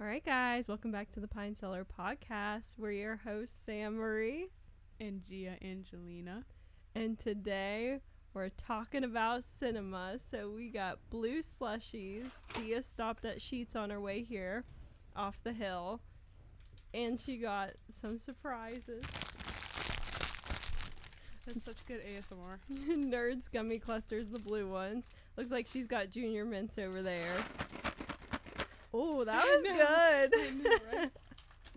All right, guys, welcome back to the Cellar podcast. We're your hosts, Sam Marie and Gia Angelina. And today we're talking about cinema. So we got blue slushies. Gia stopped at Sheetz on her way here off the hill. And she got some surprises. That's such good ASMR. Nerds gummy clusters, the blue ones. Looks like she's got junior mints over there. Oh, that was good. I know, right?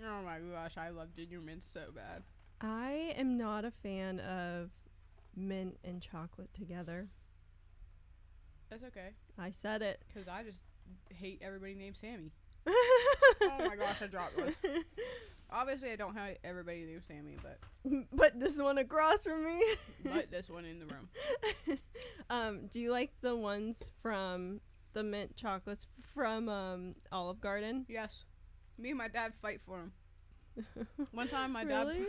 Oh my gosh, I love junior mints so bad. I am not a fan of mint and chocolate together. That's okay. I said it. Because I just hate everybody named Sammy. Oh my gosh, I dropped one. Obviously, I don't hate everybody named Sammy, but this one across from me. But this one in the room. Do you like the ones from the mint chocolates from Olive Garden? Yes. Me and my dad fight for them. One time my Really?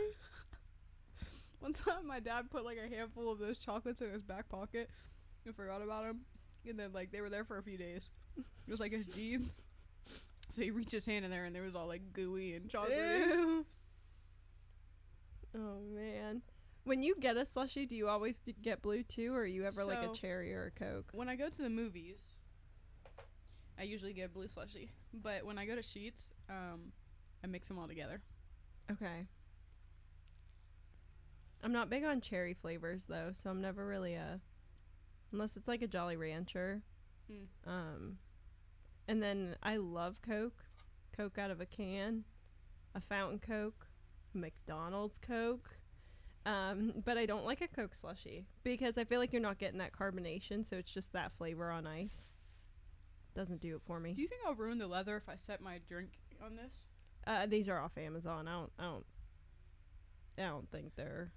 dad put like a handful of those chocolates in his back pocket and forgot about them. And then like they were there for a few days. It was like his jeans. So he reached his hand in there and there was all like gooey and chocolatey. Ew. Oh man. When you get a slushie, do you always get blue too, or are you ever like a cherry or a Coke? When I go to the movies, I usually get a blue slushie. But when I go to Sheetz, I mix them all together. Okay. I'm not big on cherry flavors though, so I'm never really unless it's like a Jolly Rancher. And then I love Coke out of a can, a fountain Coke, a McDonald's Coke. But I don't like a Coke slushie because I feel like you're not getting that carbonation, so it's just that flavor on ice. Doesn't do it for me. Do you think I'll ruin the leather if I set my drink on this? These are off Amazon. I don't think they're.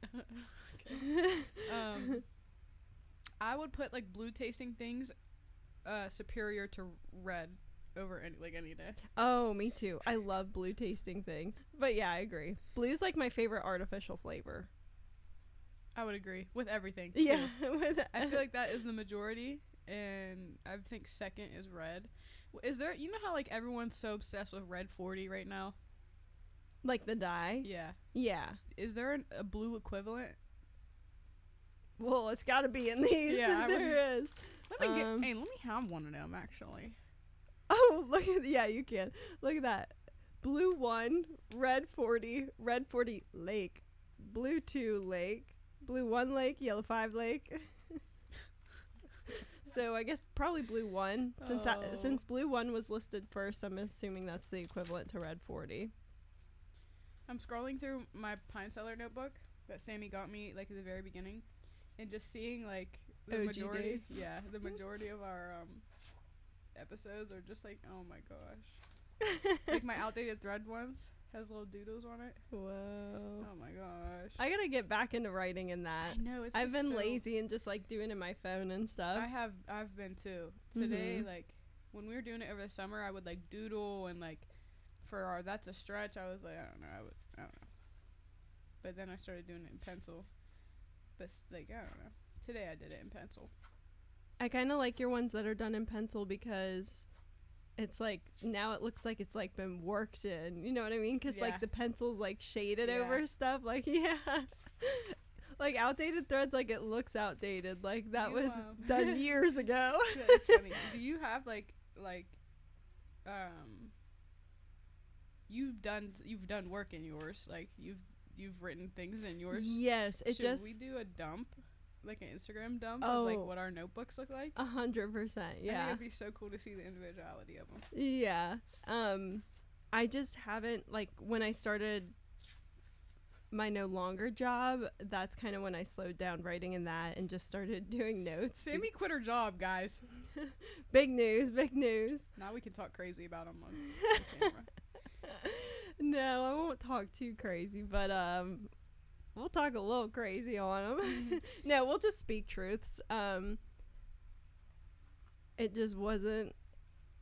I would put like blue tasting things superior to red over any day. Oh, me too. I love blue tasting things. But yeah, I agree. Blue's like my favorite artificial flavor. I would agree with everything. Yeah. I feel like that is the majority, and I think second is red. Is there, you know how like everyone's so obsessed with red 40 right now? Like the dye? Yeah. Yeah. Is there a blue equivalent? Well, it's got to be in these. Yeah, there is. Let me have one of them actually. Oh, look at you can. Look at that. Blue 1, red 40 lake, blue 2 lake, blue 1 lake, yellow 5 lake. So I guess probably blue 1 since blue 1 was listed first. I'm assuming that's the equivalent to red 40. I'm scrolling through my Cellar notebook that Sammy got me like at the very beginning, and just seeing like the majority. Yeah, the majority of our episodes are just like, oh my gosh. Like my outdated thread ones has little doodles on it. Whoa. Oh my gosh. I gotta get back into writing in that. I know. I've been lazy and just like doing it in my phone and stuff. I've been too. Today, like when we were doing it over the summer, I would like doodle and like for our that's a stretch. I was like, I don't know. But then I started doing it in pencil. But like I don't know. Today I did it in pencil. I kind of like your ones that are done in pencil because it's like now it looks like it's like been worked in. You know what I mean? Because like the pencil's like shaded over stuff. Like like outdated threads. Like it looks outdated. Like that was done years ago. That's funny. Do you have like you've done work in yours? Like you've written things in yours? Yes. Should we do a dump? Like an Instagram dump of like what our notebooks look like? 100%. Yeah. I think it'd be so cool to see the individuality of them. Yeah. I just haven't like when I started my no longer job. That's kind of when I slowed down writing in that and just started doing notes. Sammy quit her job, guys. Big news. Now we can talk crazy about them on camera. No, I won't talk too crazy, but we'll talk a little crazy on them. No, we'll just speak truths. It just wasn't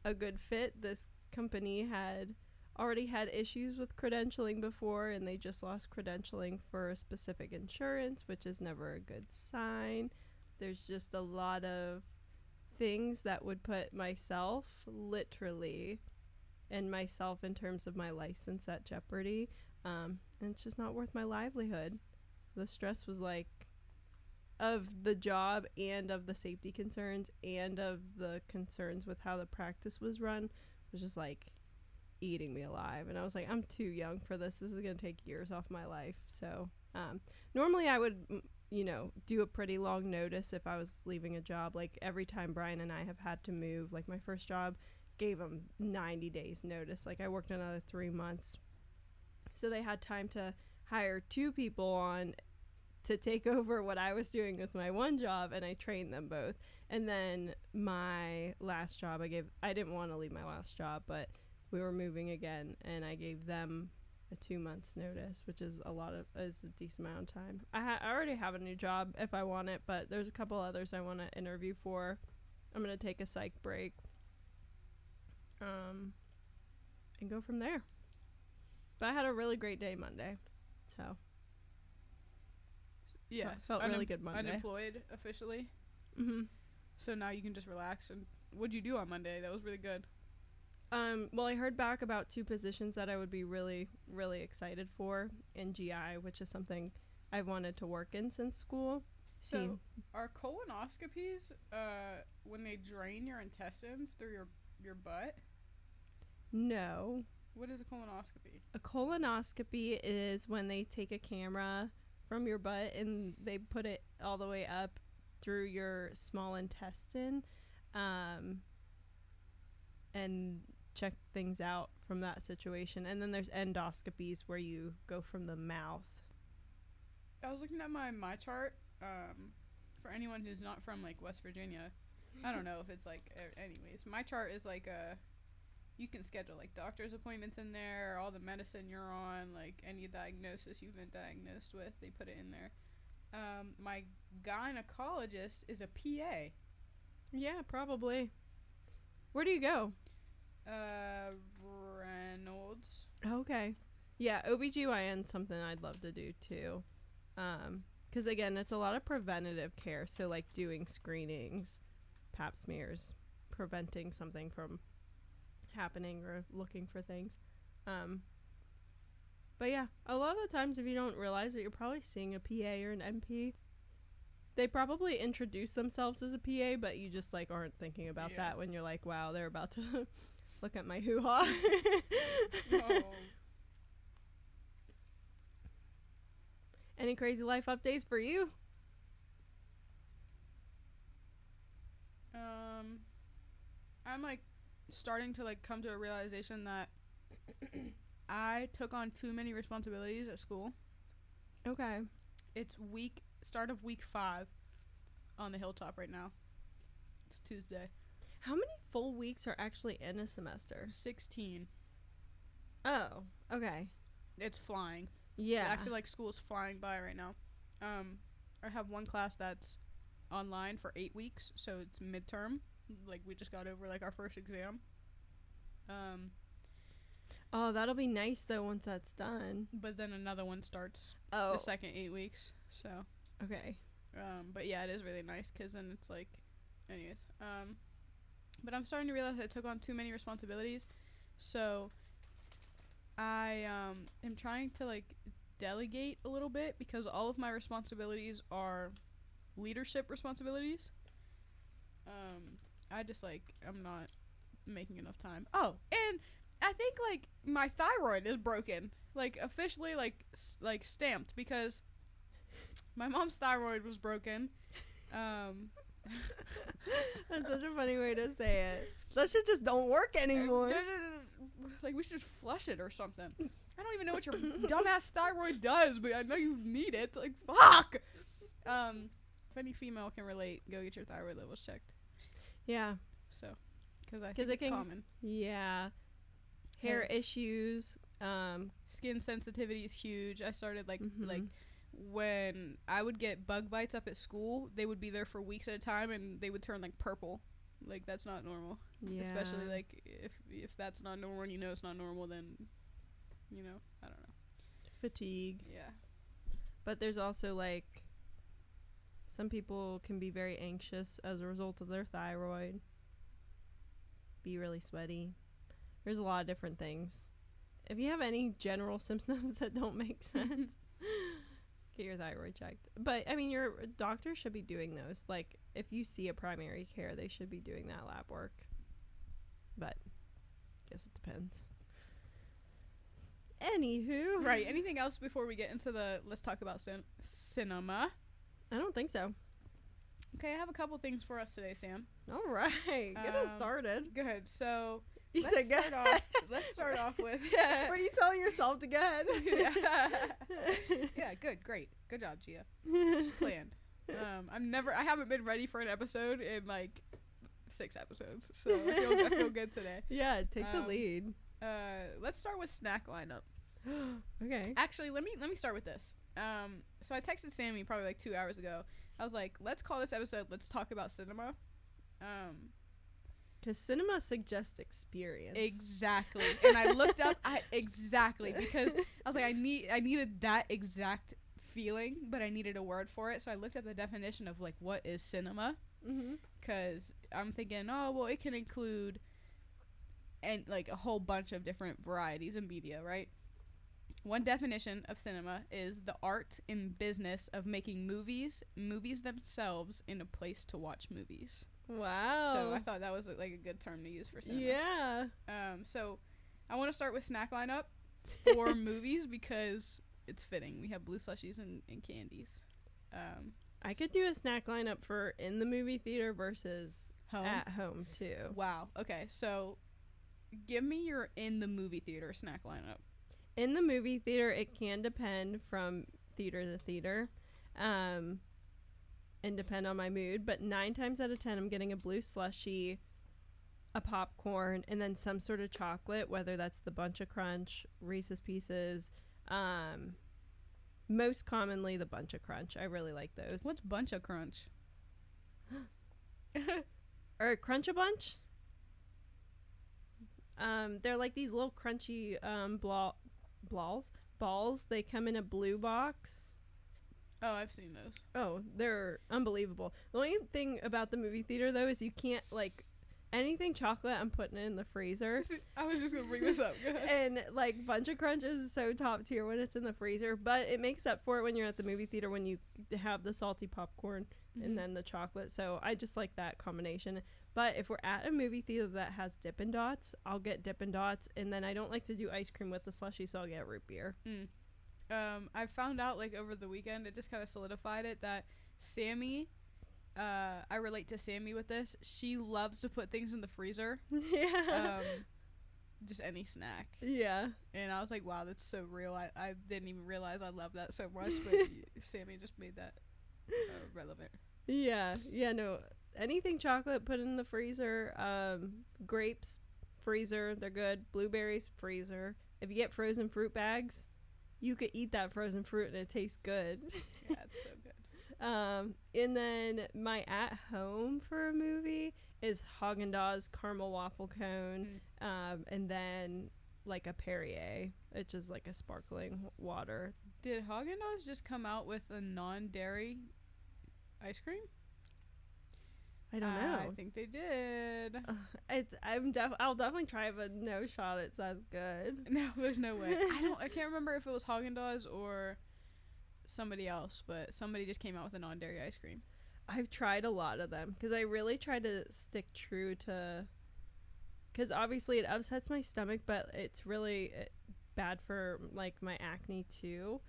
a good fit. This company had already had issues with credentialing before, and they just lost credentialing for a specific insurance, which is never a good sign. There's just a lot of things that would put myself literally and myself in terms of my license at jeopardy. And it's just not worth my livelihood. The stress was like of the job and of the safety concerns and of the concerns with how the practice was run was just like eating me alive. And I was like, I'm too young for this. This is going to take years off my life. So normally I would, do a pretty long notice if I was leaving a job. Like every time Brian and I have had to move, like my first job gave them 90 days notice. Like I worked another 3 months. So they had time to hire 2 people on to take over what I was doing with my one job, and I trained them both. And then my last job, I didn't want to leave my last job, but we were moving again, and I gave them a 2 months notice, which is a decent amount of time. I already have a new job if I want it, but there's a couple others I want to interview for. I'm going to take a psych break, and go from there. But I had a really great day Monday, so. Yeah, felt really good Monday. Unemployed officially. Mm-hmm. So now you can just relax. And what'd you do on Monday? That was really good. Well, I heard back about 2 positions that I would be really, really excited for in GI, which is something I've wanted to work in since school. So are colonoscopies when they drain your intestines through your butt? No. What is a colonoscopy? A colonoscopy is when they take a camera from your butt and they put it all the way up through your small intestine, and check things out from that situation. And then there's endoscopies where you go from the mouth. I was looking at my chart. For anyone who's not from like West Virginia, I don't know if it's like anyways. My chart is like you can schedule like doctor's appointments in there, all the medicine you're on, like any diagnosis you've been diagnosed with, they put it in there. My gynecologist is a PA. Yeah, probably. Where do you go? Reynolds. Okay. Yeah, OBGYN's something I'd love to do too. 'Cause again, it's a lot of preventative care. So like doing screenings, pap smears, preventing something from happening or looking for things. But yeah, a lot of the times if you don't realize it, you're probably seeing a PA or an NP. They probably introduce themselves as a PA, but you just like aren't thinking about that when you're like, wow, they're about to look at my hoo-ha. Oh. Any crazy life updates for you? I'm like starting to like come to a realization that I took on too many responsibilities at school. Okay. It's start of week 5 on the hilltop right now. It's Tuesday. How many full weeks are actually in a semester? 16. Oh, okay. It's flying. Yeah. I feel like school's flying by right now. I have one class that's online for 8 weeks, so it's midterm. Like we just got over like our first exam. Oh, that'll be nice though once that's done. But then another one starts the second 8 weeks. So okay. But yeah, it is really nice because then it's like, anyways. But I'm starting to realize I took on too many responsibilities, so I am trying to like delegate a little bit because all of my responsibilities are leadership responsibilities. I just like I'm not making enough time. Oh, and I think like my thyroid is broken, like officially like stamped because my mom's thyroid was broken. That's such a funny way to say it. That shit just don't work anymore. Like we should just flush it or something. I don't even know what your dumbass thyroid does, but I know you need it. Like fuck. If any female can relate, go get your thyroid levels checked. Yeah. So, because I think it's common. Yeah. Hair issues. Skin sensitivity is huge. I started like when I would get bug bites up at school, they would be there for weeks at a time and they would turn like purple. Like that's not normal. Yeah. Especially like if that's not normal and you know it's not normal, then I don't know. Fatigue. Yeah. But there's also like some people can be very anxious as a result of their thyroid. Be really sweaty. There's a lot of different things. If you have any general symptoms that don't make sense, get your thyroid checked. But I mean, your doctor should be doing those. Like, if you see a primary care, they should be doing that lab work. But I guess it depends. Anywho. Right. Anything else before we get into the let's talk about cinema? I don't think so. Okay, I have a couple things for us today, Sam. All right. Get us started. Good. So let's start off with what are you telling yourself to get? Yeah, good, great. Good job, Gia. Just planned. I haven't been ready for an episode in like 6 episodes. So I feel good today. Yeah, take the lead. Let's start with snack lineup. Okay. Actually, let me start with this. So I texted Sammy probably like 2 hours ago. I was like, let's call this episode Let's Talk About Cinema. Because cinema suggests experience. Exactly. And I looked up because I was like, I needed that exact feeling, but I needed a word for it. So I looked up the definition of like what is cinema. Because I'm thinking, oh well, it can include and like a whole bunch of different varieties of media, right? One definition of cinema is the art and business of making movies themselves, in a place to watch movies. Wow. So I thought that was like a good term to use for cinema. Yeah. So I want to start with snack lineup for movies because it's fitting. We have blue slushies and candies. I could do a snack lineup for in the movie theater versus home? At home too. Wow. Okay. So give me your in the movie theater snack lineup. In the movie theater, it can depend from theater to theater, and depend on my mood. But 9 times out of 10, I'm getting a blue slushie, a popcorn, and then some sort of chocolate, whether that's the Bunch of Crunch, Reese's Pieces, most commonly the Bunch of Crunch. I really like those. What's Bunch of Crunch? Or Crunch a Bunch? They're like these little crunchy balls. They come in a blue box. Oh, I've seen those. Oh, they're unbelievable. The only thing about the movie theater though is you can't like anything chocolate. I'm putting it in the freezer. I was just gonna bring this up. And like Bunch of Crunch is so top tier when it's in the freezer, but it makes up for it when you're at the movie theater when you have the salty popcorn and then the chocolate. So I just like that combination. But if we're at a movie theater that has Dippin' Dots, I'll get Dippin' Dots, and then I don't like to do ice cream with the slushie, so I'll get root beer. I found out like over the weekend, it just kind of solidified it that Sammy, I relate to Sammy with this. She loves to put things in the freezer. Yeah. Just any snack. Yeah. And I was like, wow, that's so real. I didn't even realize I love that so much, but Sammy just made that relevant. Yeah. Yeah, no. Anything chocolate, put in the freezer. Grapes, freezer, they're good. Blueberries, freezer. If you get frozen fruit bags, you could eat that frozen fruit and it tastes good. Yeah, it's so good. And then my at home for a movie is Haagen-Dazs caramel waffle cone, and then like a Perrier, which is like a sparkling water. Did Haagen-Dazs just come out with a non-dairy ice cream? I don't know. I think they did. I'll definitely try it, but no shot it sounds good. No, there's no way. I can't remember if it was Haagen-Dazs or somebody else, but somebody just came out with a non-dairy ice cream. I've tried a lot of them because I really try to stick true to, because obviously it upsets my stomach, but it's really bad for like my acne too.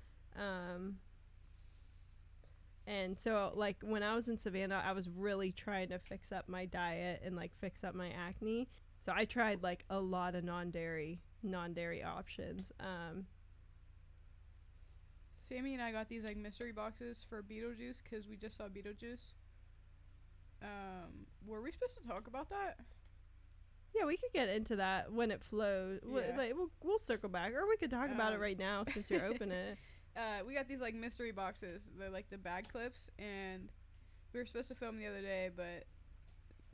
And so, like, when I was in Savannah, I was really trying to fix up my diet and, like, fix up my acne. So I tried, like, a lot of non-dairy options. Sammy and I got these, like, mystery boxes for Beetlejuice because we just saw Beetlejuice. Were we supposed to talk about that? Yeah, we could get into that when it flows. Yeah. We'll circle back. Or we could talk about it right now since you're opening it. We got these like mystery boxes. They're like the bag clips, and we were supposed to film the other day, but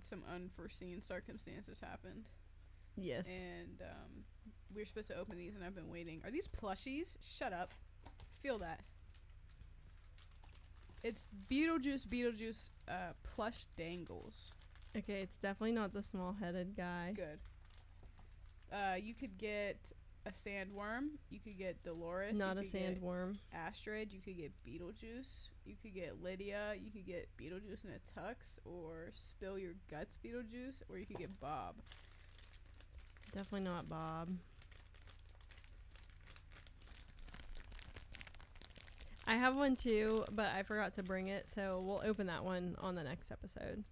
some unforeseen circumstances happened. Yes. And we were supposed to open these, and I've been waiting. Are these plushies? Shut up. Feel that. It's Beetlejuice plush dangles. Okay, it's definitely not the small-headed guy. Good. You could get a sandworm. You could get Dolores. Not a sandworm. Astrid. You could get Beetlejuice. You could get Lydia. You could get Beetlejuice in a tux, or Spill Your Guts Beetlejuice, or you could get Bob. Definitely not Bob. I have one too, but I forgot to bring it, so we'll open that one on the next episode.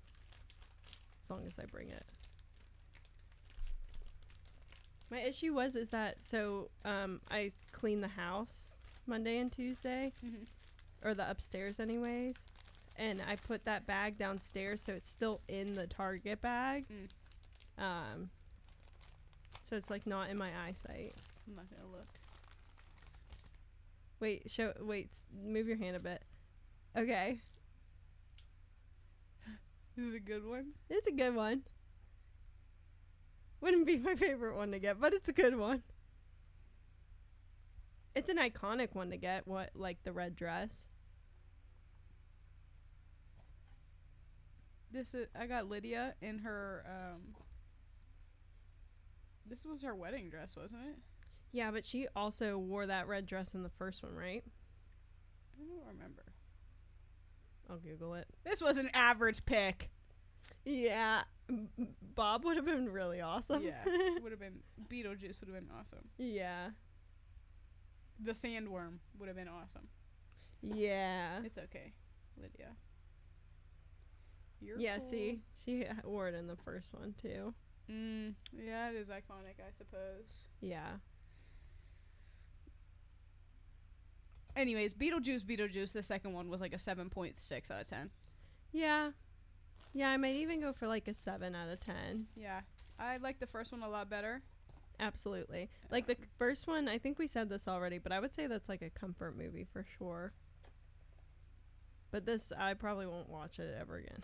As long as I bring it. My issue is that I cleaned the house Monday and Tuesday, or the upstairs anyways, and I put that bag downstairs, so it's still in the Target bag. So it's like not in my eyesight. I'm not gonna look. Wait, move your hand a bit. Okay. Is it a good one? It's a good one. Wouldn't be my favorite one to get, but it's a good one. It's an iconic one to get, like the red dress. I got Lydia in her, this was her wedding dress, wasn't it? Yeah, but she also wore that red dress in the first one, right? I don't remember. I'll Google it. This was an average pick. Yeah. Bob would have been really awesome. Yeah. Would have been. Beetlejuice would have been awesome. Yeah. The sandworm would have been awesome. Yeah. It's okay, Lydia. You're cool. See? She wore it in the first one, too. Yeah, it is iconic, I suppose. Yeah. Anyways, Beetlejuice, the second one was like a 7.6 out of 10. Yeah. Yeah, I might even go for like a 7 out of 10. Yeah. I like the first one a lot better. Absolutely. Like the first one, I think we said this already, but I would say that's like a comfort movie for sure. But this, I probably won't watch it ever again.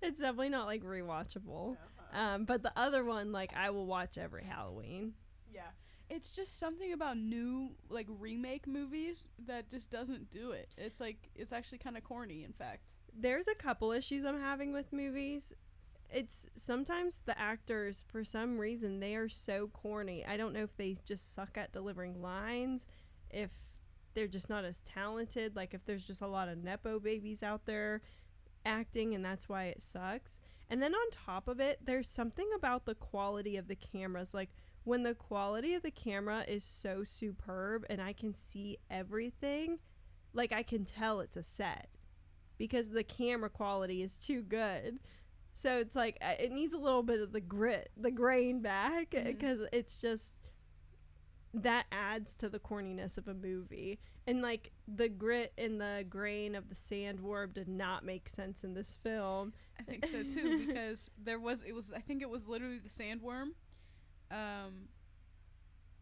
It's definitely not like rewatchable. But the other one, like I will watch every Halloween. Yeah. It's just something about new, like, remake movies that just doesn't do it. It's like, it's actually kind of corny, in fact. There's a couple issues I'm having with movies. It's sometimes the actors, for some reason, they are so corny. I don't know if they just suck at delivering lines, if they're just not as talented, like if there's just a lot of Nepo babies out there acting and that's why it sucks. And then on top of it, there's something about the quality of the cameras. Like, when the quality of the camera is so superb and I can see everything, like I can tell it's a set because the camera quality is too good. So it's like it needs a little bit of the grain back, because it's just, that adds to the corniness of a movie. And like the grit and the grain of the sandworm did not make sense in this film. I think so too, because I think it was literally the sandworm.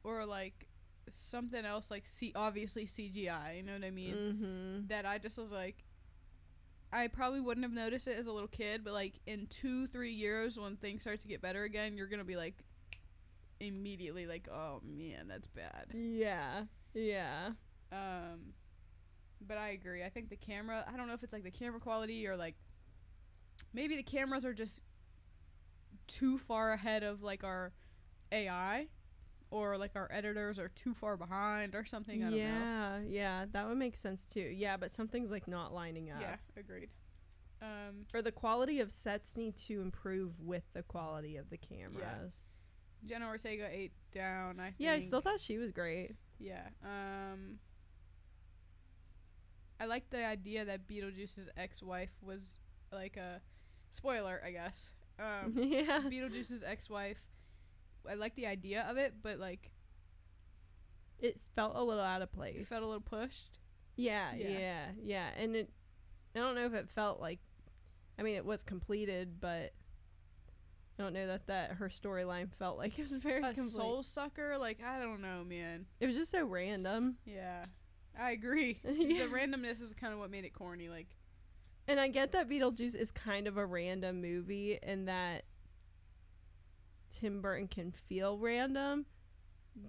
Or like something else, like obviously CGI, you know what I mean? That I just was like, I probably wouldn't have noticed it as a little kid, but like in 2-3 years when things start to get better again, you're gonna be like immediately like, oh man, that's bad. Yeah. But I agree. I think the camera, I don't know if it's like the camera quality or like maybe the cameras are just too far ahead of like our AI, or like our editors are too far behind or something. I don't know. Yeah, that would make sense too. Yeah, but something's like not lining up. Yeah, agreed. Or the quality of sets need to improve with the quality of the cameras. Yeah. Jenna Ortega 8 down, I think. Yeah, I still thought she was great. Yeah. I like the idea that Beetlejuice's ex-wife was like a spoiler, I guess. Yeah. Beetlejuice's ex-wife, I like the idea of it, but like it felt a little out of place. It felt a little pushed. Yeah. And I don't know if it felt like, I mean, it was completed, but I don't know that her storyline felt like it was very complete. Soul sucker, like I don't know, man. It was just so random. Yeah, I agree. The randomness is kind of what made it corny, like. And I get that Beetlejuice is kind of a random movie, and that Tim Burton can feel random,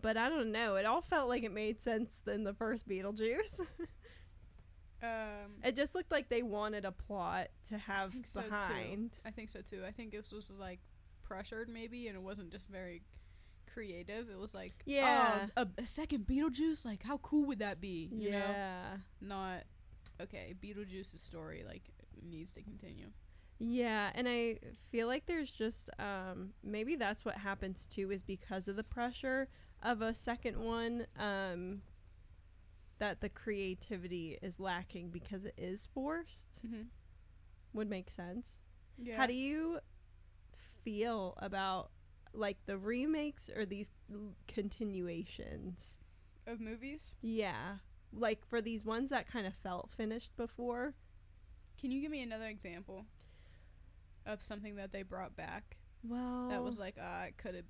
but I don't know. It all felt like it made sense in the first Beetlejuice. It just looked like they wanted a plot to have behind. I think so too. I think this was like pressured maybe, and it wasn't just very creative. It was like, yeah, a second Beetlejuice, like how cool would that be? You know? Yeah. Not okay, Beetlejuice's story like needs to continue. Yeah, and I feel like there's just maybe that's what happens too, is because of the pressure of a second one, that the creativity is lacking because it is forced. Mm-hmm. Would make sense. Yeah. How do you feel about like the remakes or these continuations of movies? Yeah, like for these ones that kind of felt finished before. Can you give me another example of something that they brought back? Well, that was like, it could have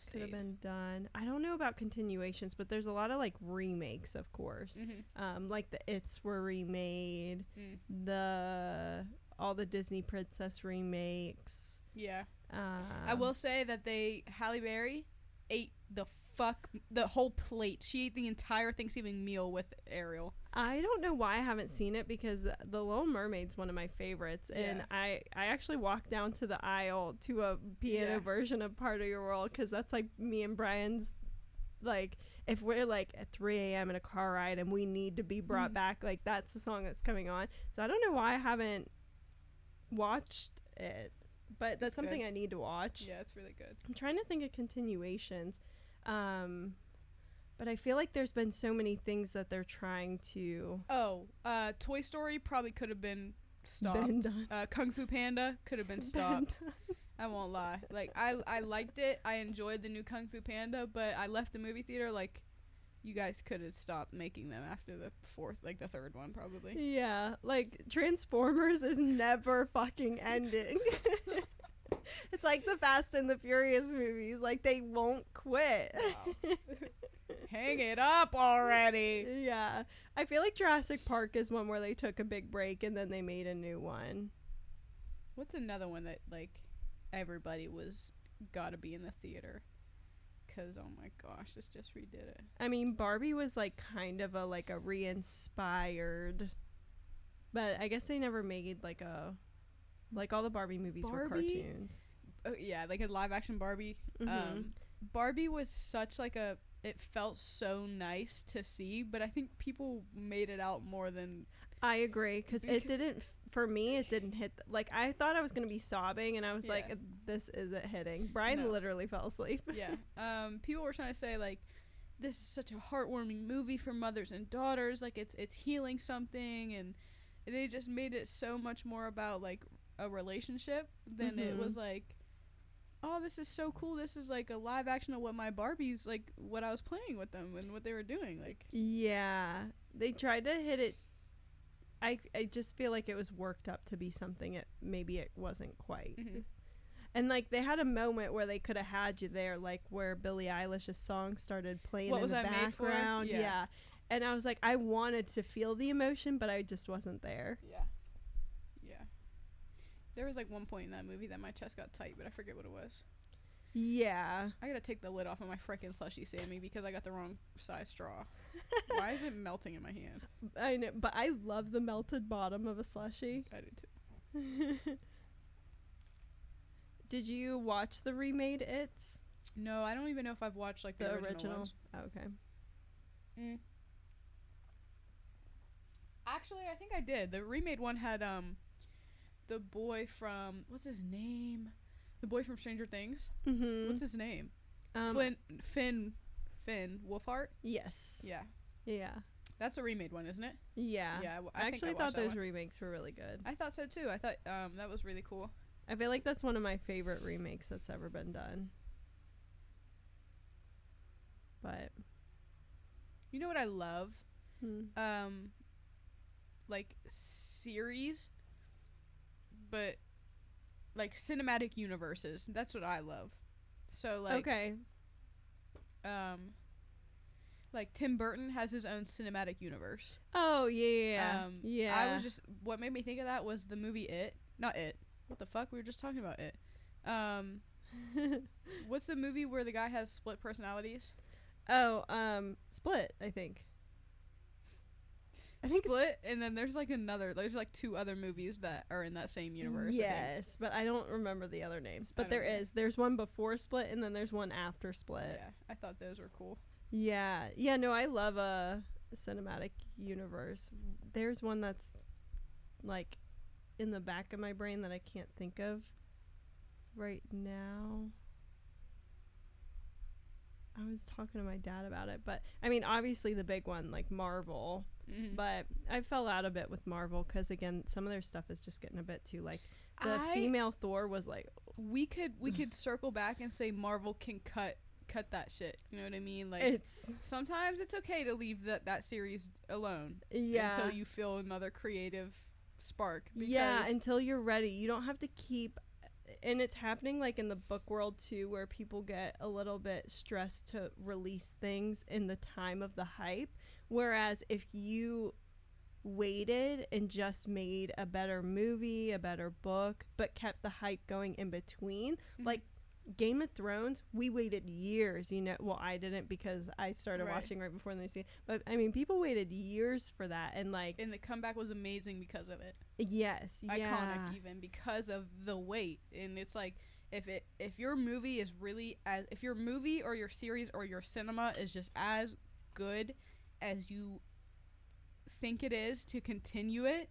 stayed. Could have been done. I don't know about continuations, but there's a lot of like remakes, of course. Mm-hmm. Like the It's were remade, all the Disney Princess remakes. Yeah. I will say that Halle Berry ate the whole plate. She ate the entire Thanksgiving meal with Ariel. I don't know why I haven't seen it, because The Little Mermaid's one of my favorites, and I actually walked down to the aisle to a piano version of Part of Your World, because that's like me and Brian's, like if we're like at 3 a.m. in a car ride and we need to be brought back, like that's the song that's coming on. So I don't know why I haven't watched it, but that's something good. I need to watch. Yeah, it's really good. I'm trying to think of continuations. But I feel like there's been so many things that they're trying to... Toy Story probably could have been stopped. Been done. Kung Fu Panda could have been stopped. I won't lie. Like, I liked it. I enjoyed the new Kung Fu Panda, but I left the movie theater like, you guys could have stopped making them after the third one, probably. Yeah, like, Transformers is never fucking ending. It's like the Fast and the Furious movies. Like, they won't quit. Wow. Hang it up already. Yeah. I feel like Jurassic Park is one where they took a big break and then they made a new one. What's another one that, like, everybody was gotta be in the theater? Because, oh my gosh, this just redid it. I mean, Barbie was, like, kind of a re-inspired. But I guess they never made, like, all the Barbie movies were cartoons. Oh, yeah, like a live-action Barbie. Mm-hmm. Barbie was such, like, it felt so nice to see, but I think people made it out more than... I agree, because it didn't, for me, it didn't hit, like, I thought I was going to be sobbing, and I was like, this isn't hitting. Brian literally fell asleep. Yeah. People were trying to say, like, this is such a heartwarming movie for mothers and daughters, like, it's healing something, and they just made it so much more about, like, a relationship than it was, like, oh, this is so cool, this is like a live action of what my Barbies, like what I was playing with them and what they were doing. Like, yeah, they tried to hit it. I just feel like it was worked up to be something maybe it wasn't quite. And like they had a moment where they could have had you there, like where Billie Eilish's song started playing in the background. Yeah. And I was like, I wanted to feel the emotion, but I just wasn't there. Yeah. There was like one point in that movie that my chest got tight, but I forget what it was. Yeah. I gotta take the lid off of my freaking slushy Sammy because I got the wrong size straw. Why is it melting in my hand? I know, but I love the melted bottom of a slushy. I do too. Did you watch the remade It's? No, I don't even know if I've watched like the original ones. Oh, okay. Actually, I think I did. The remade one had the boy from, what's his name? The boy from Stranger Things. Mm-hmm. What's his name? Finn Wolfhard? Yes. Yeah. That's a remade one, isn't it? Yeah. Yeah. I actually thought those remakes were really good. I thought so too. I thought that was really cool. I feel like that's one of my favorite remakes that's ever been done. But you know what I love? Like series, but like cinematic universes. That's what I love. So like like Tim Burton has his own cinematic universe. Oh yeah. I was just, what made me think of that was the movie It. Not It. What the fuck? We were just talking about It. What's the movie where the guy has split personalities? Oh, Split, I think. I think Split, and then there's like two other movies that are in that same universe. Yes, but I don't remember the other names. But there's one before Split, and then there's one after Split. Yeah, I thought those were cool. Yeah, no, I love a cinematic universe. There's one that's like in the back of my brain that I can't think of right now. I was talking to my dad about it, but I mean, obviously the big one, like Marvel. Mm-hmm. But I fell out a bit with Marvel because, again, some of their stuff is just getting a bit too, like, the female Thor was like... We could circle back and say Marvel can cut that shit. You know what I mean? Like, sometimes it's okay to leave that series alone. Yeah. Until you feel another creative spark. Yeah, until you're ready. You don't have to keep... And it's happening, like, in the book world, too, where people get a little bit stressed to release things in the time of the hype. Whereas if you waited and just made a better movie, a better book, but kept the hype going in between, mm-hmm. like Game of Thrones, we waited years, you know. Well, I didn't because I started watching right before the new season. But, I mean, people waited years for that. And, like... And the comeback was amazing because of it. Yes, Iconic even because of the wait. And it's like, if your movie is really... if your movie or your series or your cinema is just as good as you think it is to continue it,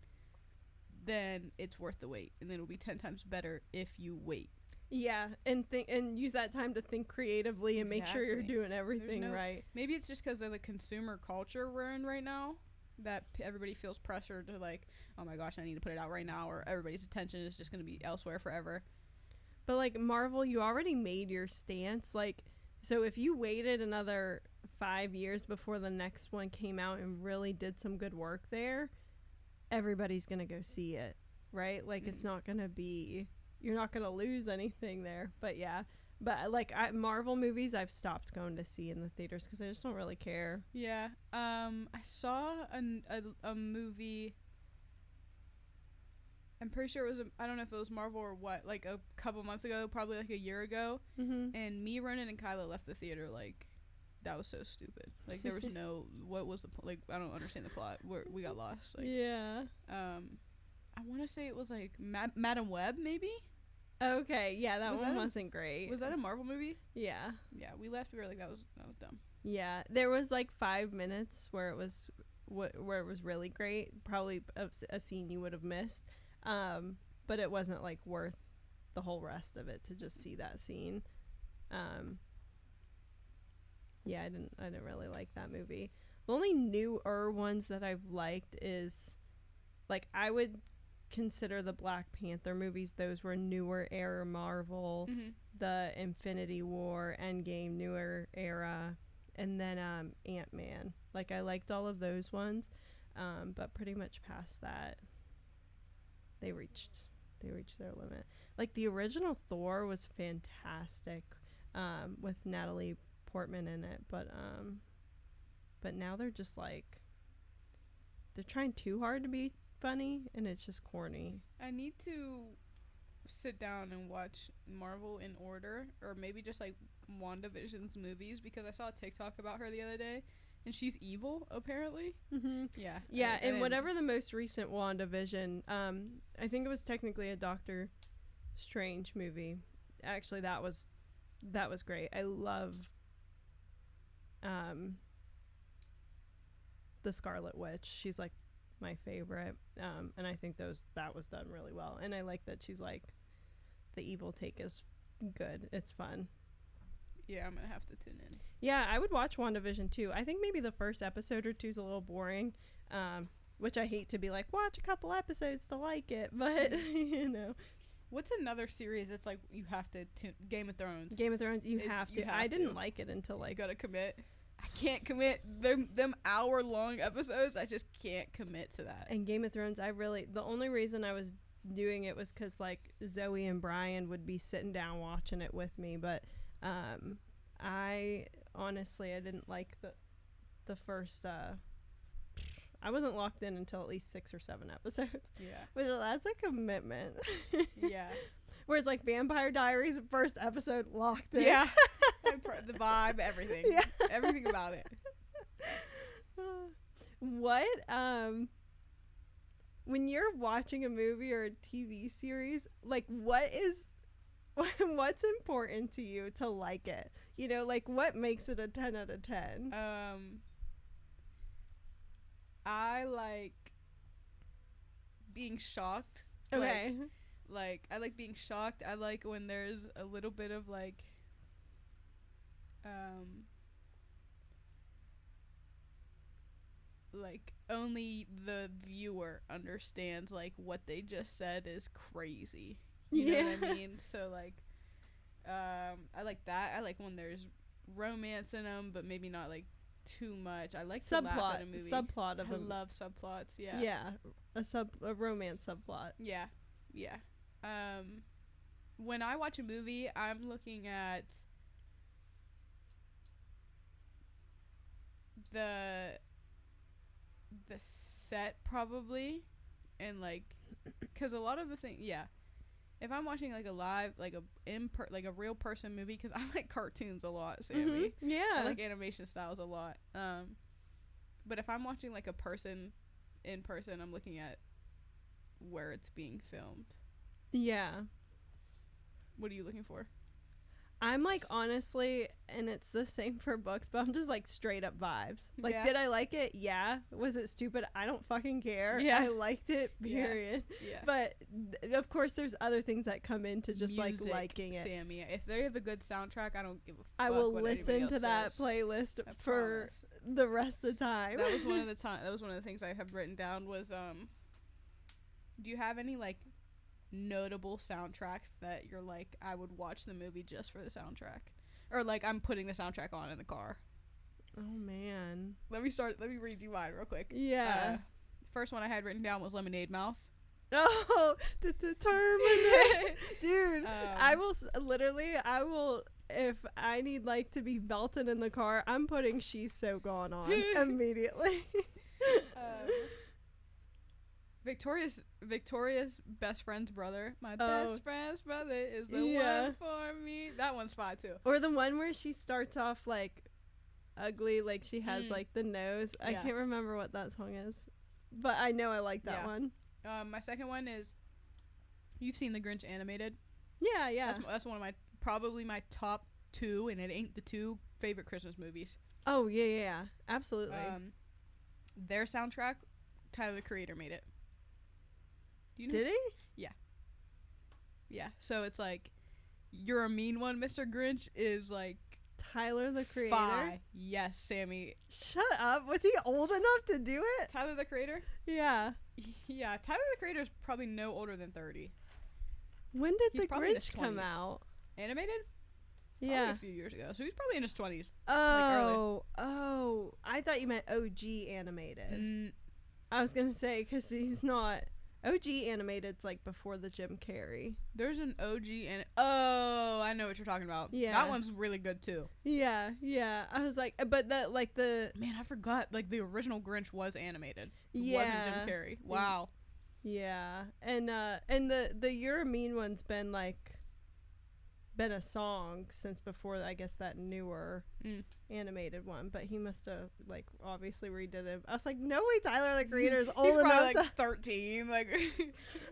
then it's worth the wait. And it'll be 10 times better if you wait. Yeah, and use that time to think creatively and make sure you're doing everything right. Maybe it's just because of the consumer culture we're in right now that everybody feels pressured to, like, oh my gosh, I need to put it out right now, or everybody's attention is just going to be elsewhere forever. But, like, Marvel, you already made your stance. Like, so if you waited another 5 years before the next one came out and really did some good work there, everybody's going to go see it, right? Like, it's not going to be... You're not going to lose anything there. But, yeah. But, like, Marvel movies, I've stopped going to see in the theaters because I just don't really care. Yeah. I saw a movie... I'm pretty sure it was... I don't know if it was Marvel or what. Like, a couple months ago. Probably, like, a year ago. Mm-hmm. And me, Ronan, and Kyla left the theater, like... That was so stupid. Like, there was no... What was the... Like, I don't understand the plot. We got lost. Like, yeah. I want to say it was, like, Madam Web, maybe? Okay, yeah, that one wasn't great. Was that a Marvel movie? Yeah. Yeah, we left. We were like, that was dumb. Yeah, there was like 5 minutes where it was really great. Probably a scene you would have missed, but it wasn't like worth the whole rest of it to just see that scene. Yeah, I didn't really like that movie. The only newer ones that I've liked is, like, I would consider the Black Panther movies. Those were newer era Marvel. Mm-hmm. The Infinity War, Endgame, newer era, and then Ant-Man. Like, I liked all of those ones, but pretty much past that, they reached their limit. Like, the original Thor was fantastic, with Natalie Portman in it, but now they're just like, they're trying too hard to be funny, and it's just corny. I need to sit down and watch Marvel in order, or maybe just like WandaVision's movies, because I saw a TikTok about her the other day, and she's evil apparently. Mm-hmm. Yeah, and whatever the most recent WandaVision, I think it was technically a Doctor Strange movie. Actually, that was great. I love the Scarlet Witch. She's like my favorite, and I think that was done really well, and I like that she's like, the evil take is good. It's fun. Yeah, I'm gonna have to tune in. Yeah, I would watch WandaVision too. I think maybe the first episode or two is a little boring, which I hate to be like, watch a couple episodes to like it, but you know. What's another series that's like you have to tune? Game of Thrones. You have to. I didn't like it until like, you gotta commit. I can't commit them hour-long episodes. I just can't commit to that. And Game of Thrones, the only reason I was doing it was because, like, Zoe and Brian would be sitting down watching it with me. But I didn't like the first... I wasn't locked in until at least 6 or 7 episodes. Yeah. Which, that's a commitment. Yeah. Whereas, like, Vampire Diaries, first episode, locked in. Yeah. The vibe, everything. Yeah. Everything about it. what when you're watching a movie or a TV series, like what's important to you to like it? You know, like what makes it a 10 out of 10? I like being shocked. Okay. Like I like being shocked. I like when there's a little bit of like only the viewer understands like what they just said is crazy. You know what I mean? So like I like that. I like when there's romance in them, but maybe not like too much. I like to laugh at a movie. Subplot of I love subplots. Yeah. Yeah, a romance subplot. Yeah. Yeah. When I watch a movie, I'm looking at the set probably, and like, cause a lot of the thing, yeah. If I'm watching like a live, like a real person movie, cause I like cartoons a lot, Sammy. Mm-hmm. Yeah. I like animation styles a lot. But if I'm watching like a person in person, I'm looking at where it's being filmed. Yeah. What are you looking for? I'm like, honestly, and it's the same for books, but I'm just like straight up vibes. Like, did I like it? Yeah. Was it stupid? I don't fucking care. Yeah. I liked it, period. Yeah. But of course, there's other things that come into just music, like liking it. Sammy, if they have a good soundtrack, I don't give a fuck. I will listen to that playlist for the rest of the time. That was one of the things I have written down was, do you have any like notable soundtracks that you're like, I would watch the movie just for the soundtrack, or like I'm putting the soundtrack on in the car? Oh man, let me read you mine real quick. Yeah. First one I had written down was Lemonade Mouth. Oh, determined. Dude, I will if I need like to be belted in the car, I'm putting She's So Gone on immediately. Victoria's best friend's brother. My best friend's brother is the one for me. That one's fine too. Or the one where she starts off like ugly, like she has like the nose. I can't remember what that song is, but I know I like that one. My second one is, you've seen The Grinch animated? Yeah. That's one of probably my top 2, and it ain't the 2 favorite Christmas movies. Oh yeah, absolutely. Their soundtrack, Tyler the Creator made it. Do you know? Did he? Yeah. Yeah. So it's like, You're a Mean One, Mr. Grinch is like Tyler the Creator. Yes, Sammy. Shut up. Was he old enough to do it? Tyler the Creator? Yeah. Yeah. Tyler the Creator is probably no older than 30. When did The Grinch come out? Animated? Yeah. Probably a few years ago. So he's probably in his 20s. Oh. I thought you meant OG animated. I was going to say, because he's not. OG animated's like before the Jim Carrey. There's an OG and I know what you're talking about. Yeah, that one's really good too. Yeah. I was like, but that like the man, I forgot. Like the original Grinch was animated. It wasn't Jim Carrey. Wow. Yeah, and the You're a Mean One's been a song since before, I guess, that newer animated one, but he must have like obviously redid it. I was like, no way, Tyler the Creator's old enough. He's probably like 13. Like, I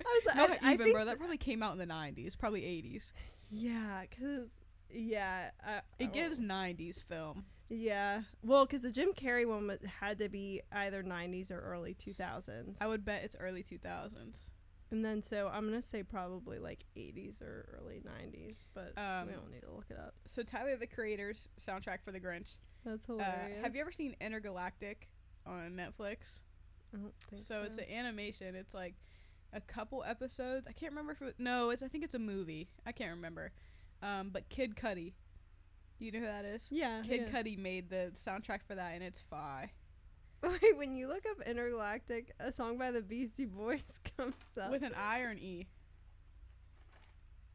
was like, I think, bro. That probably came out in the 90s, probably 80s. Yeah, cause it gives 90s film. Yeah, well, because the Jim Carrey one had to be either 90s or early 2000s. I would bet it's early 2000s. And then, so I'm going to say probably like 80s or early 90s, but we don't need to look it up. So Tyler the Creator's soundtrack for The Grinch. That's hilarious. Have you ever seen Intergalactic on Netflix? I don't think so. So it's an animation. It's like a couple episodes. I can't remember I think it's a movie. I can't remember. But Kid Cudi. Do you know who that is? Yeah. Kid Cudi made the soundtrack for that, and it's fire. Wait, when you look up Intergalactic, a song by the Beastie Boys comes up. With an I or an E?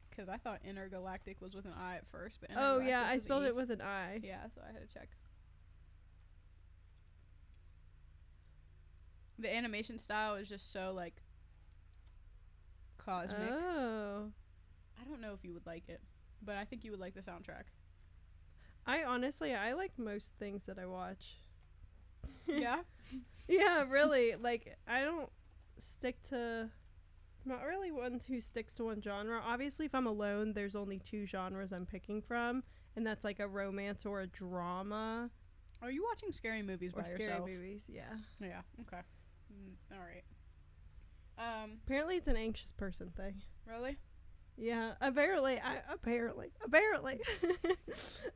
Because I thought Intergalactic was with an I at first. But oh, yeah, I spelled it with an I. Yeah, so I had to check. The animation style is just so, like, cosmic. Oh. I don't know if you would like it, but I think you would like the soundtrack. I like most things that I watch. Yeah. Yeah, really. Like, I don't stick to... I'm not really one who sticks to one genre. Obviously, if I'm alone, there's only 2 genres I'm picking from, and that's like a romance or a drama. Are you watching scary movies by yourself? Scary movies, yeah. Yeah, okay. All right. Apparently, it's an anxious person thing. Really? Yeah, apparently. Apparently,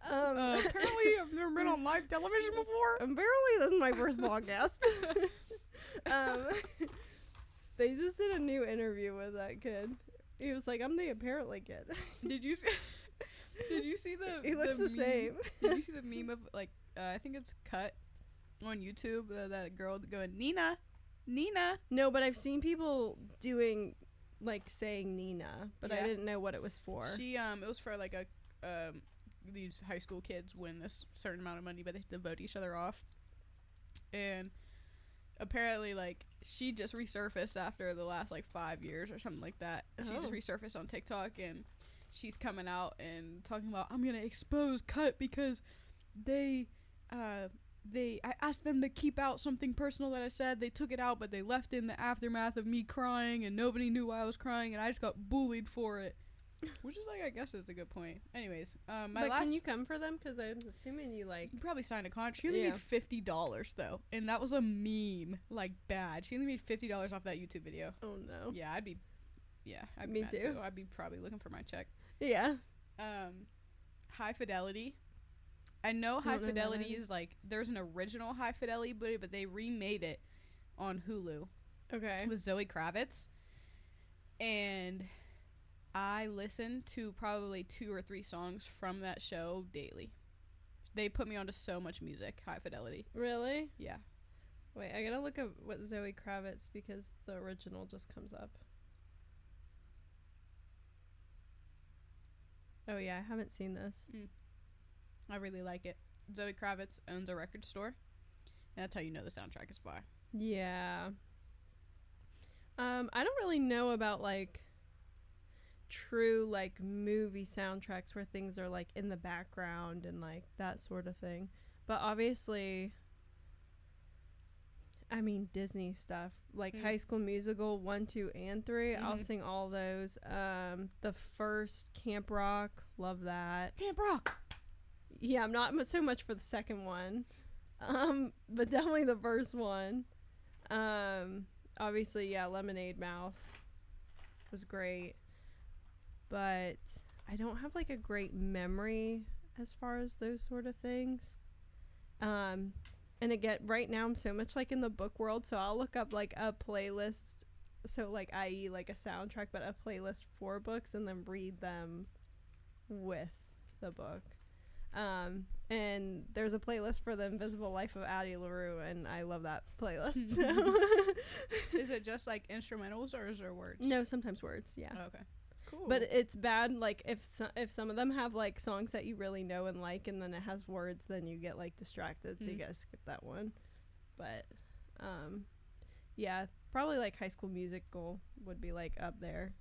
I've never been on live television before. Apparently, this is my first podcast. They just did a new interview with that kid. He was like, "I'm the apparently kid." Did you see the? He looks the same. Did you see the meme of like I think it's cut on YouTube that girl going Nina? No, but I've seen people doing like saying Nina, but I didn't know what it was for. She it was for like a these high school kids win this certain amount of money, but they have to vote each other off. And apparently, like, she just resurfaced after the last, like, 5 years or something like that. She just resurfaced on TikTok, and she's coming out and talking about, I'm going to expose Cut because I asked them to keep out something personal that I said. They took it out, but they left it in the aftermath of me crying, and nobody knew why I was crying, and I just got bullied for it. Which is, like, I guess is a good point. Anyways, can you come for them? Because I'm assuming you, like... You probably signed a contract. She only made $50, though. And that was a meme. Like, bad. She only made $50 off that YouTube video. Oh, no. Yeah, I'd be Me mad too. I'd be probably looking for my check. Yeah. High Fidelity. I know High Fidelity is, like... There's an original High Fidelity, but they remade it on Hulu. Okay. With Zoe Kravitz. And... I listen to probably 2 or 3 songs from that show daily. They put me onto so much music, High Fidelity. Really? Yeah. Wait, I gotta look up what Zoe Kravitz, because the original just comes up. Oh yeah, I haven't seen this. I really like it. Zoe Kravitz owns a record store, and that's how you know the soundtrack is fire. Yeah. I don't really know about, like... true like movie soundtracks where things are like in the background and like that sort of thing, but obviously I mean Disney stuff like High School Musical 1, 2, and 3. I'll sing all those. The first Camp Rock, love that. Camp Rock. Yeah, I'm not so much for the second one, but definitely the first one. Obviously, yeah, Lemonade Mouth was great. But I don't have like a great memory as far as those sort of things. And again, right now I'm so much like in the book world, so I'll look up like a playlist, so like i.e. like a soundtrack, but a playlist for books, and then read them with the book. And there's a playlist for The Invisible Life of Addie LaRue, and I love that playlist. So. Is it just like instrumentals, or is there words? No, sometimes words, yeah. Oh, okay. Cool. But it's bad, like, if some of them have, like, songs that you really know and like, and then it has words, then you get, like, distracted, so you gotta skip that one. But, yeah, probably, like, High School Musical would be, like, up there.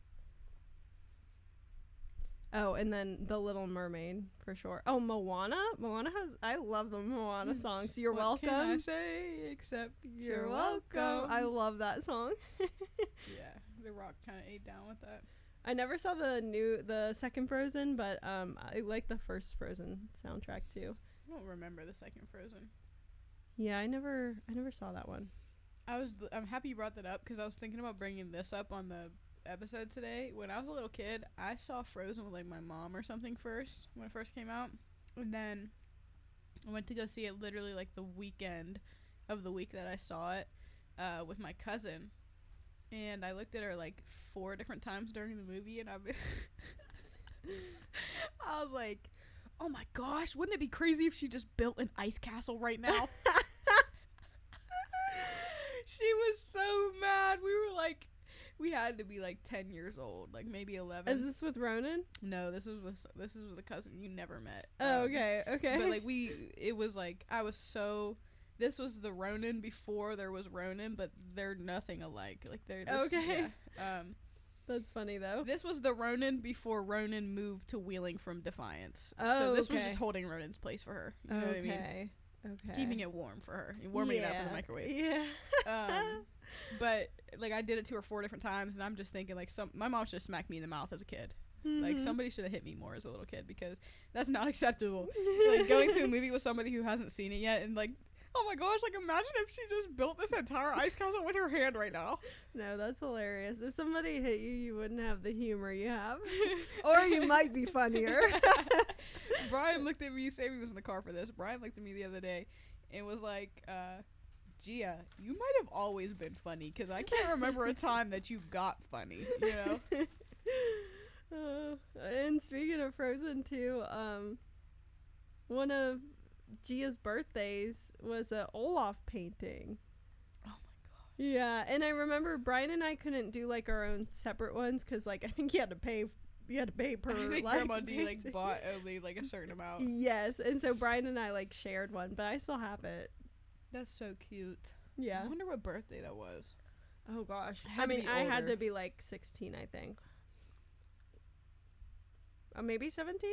Oh, and then The Little Mermaid, for sure. Oh, Moana? I love the Moana songs. You're welcome. What can I say except you're welcome? I love that song. Yeah, The Rock kind of ate down with that. I never saw the second Frozen, but I like the first Frozen soundtrack too. I don't remember the second Frozen. Yeah, I never saw that one. I'm happy you brought that up, because I was thinking about bringing this up on the episode today. When I was a little kid, I saw Frozen with like my mom or something first when it first came out, and then I went to go see it literally like the weekend of the week that I saw it with my cousin. And I looked at her like 4 different times during the movie, and I was like, oh my gosh, wouldn't it be crazy if she just built an ice castle right now? She was so mad. We had to be like 10 years old, like maybe 11. Is this with Ronan? No, this is with a cousin you never met. Oh, okay. But like it was like, this was the Ronan before there was Ronan, but they're nothing alike. Like they're okay. Yeah. That's funny though. This was the Ronan before Ronan moved to Wheeling from Defiance. Oh, so this was just holding Ronan's place for her. You know what I mean? Okay. Keeping it warm for her. Warming it up in the microwave. Yeah. But, like, I did it to her 4 different times, and I'm just thinking, like, my mom should have smacked me in the mouth as a kid. Mm-hmm. Like, somebody should have hit me more as a little kid, because that's not acceptable. Like, going to a movie with somebody who hasn't seen it yet, and, like, oh my gosh, like, imagine if she just built this entire ice castle with her hand right now. No, that's hilarious. If somebody hit you, you wouldn't have the humor you have. Or you might be funnier. Brian looked at me, Sammy was in the car for this. Brian looked at me the other day and was like, Gia, you might have always been funny, because I can't remember a time that you got funny, you know? And speaking of Frozen 2, one of Gia's birthdays was a Olaf painting. Oh my god. Yeah, and I remember Brian and I couldn't do like our own separate ones because like I think you had to pay per. I think like, Grandma D like bought only like a certain amount. Yes, and so Brian and I like shared one, but I still have it. That's so cute. Yeah. I wonder what birthday that was. Oh gosh. I mean, I had to be like 16, I think. Maybe 17?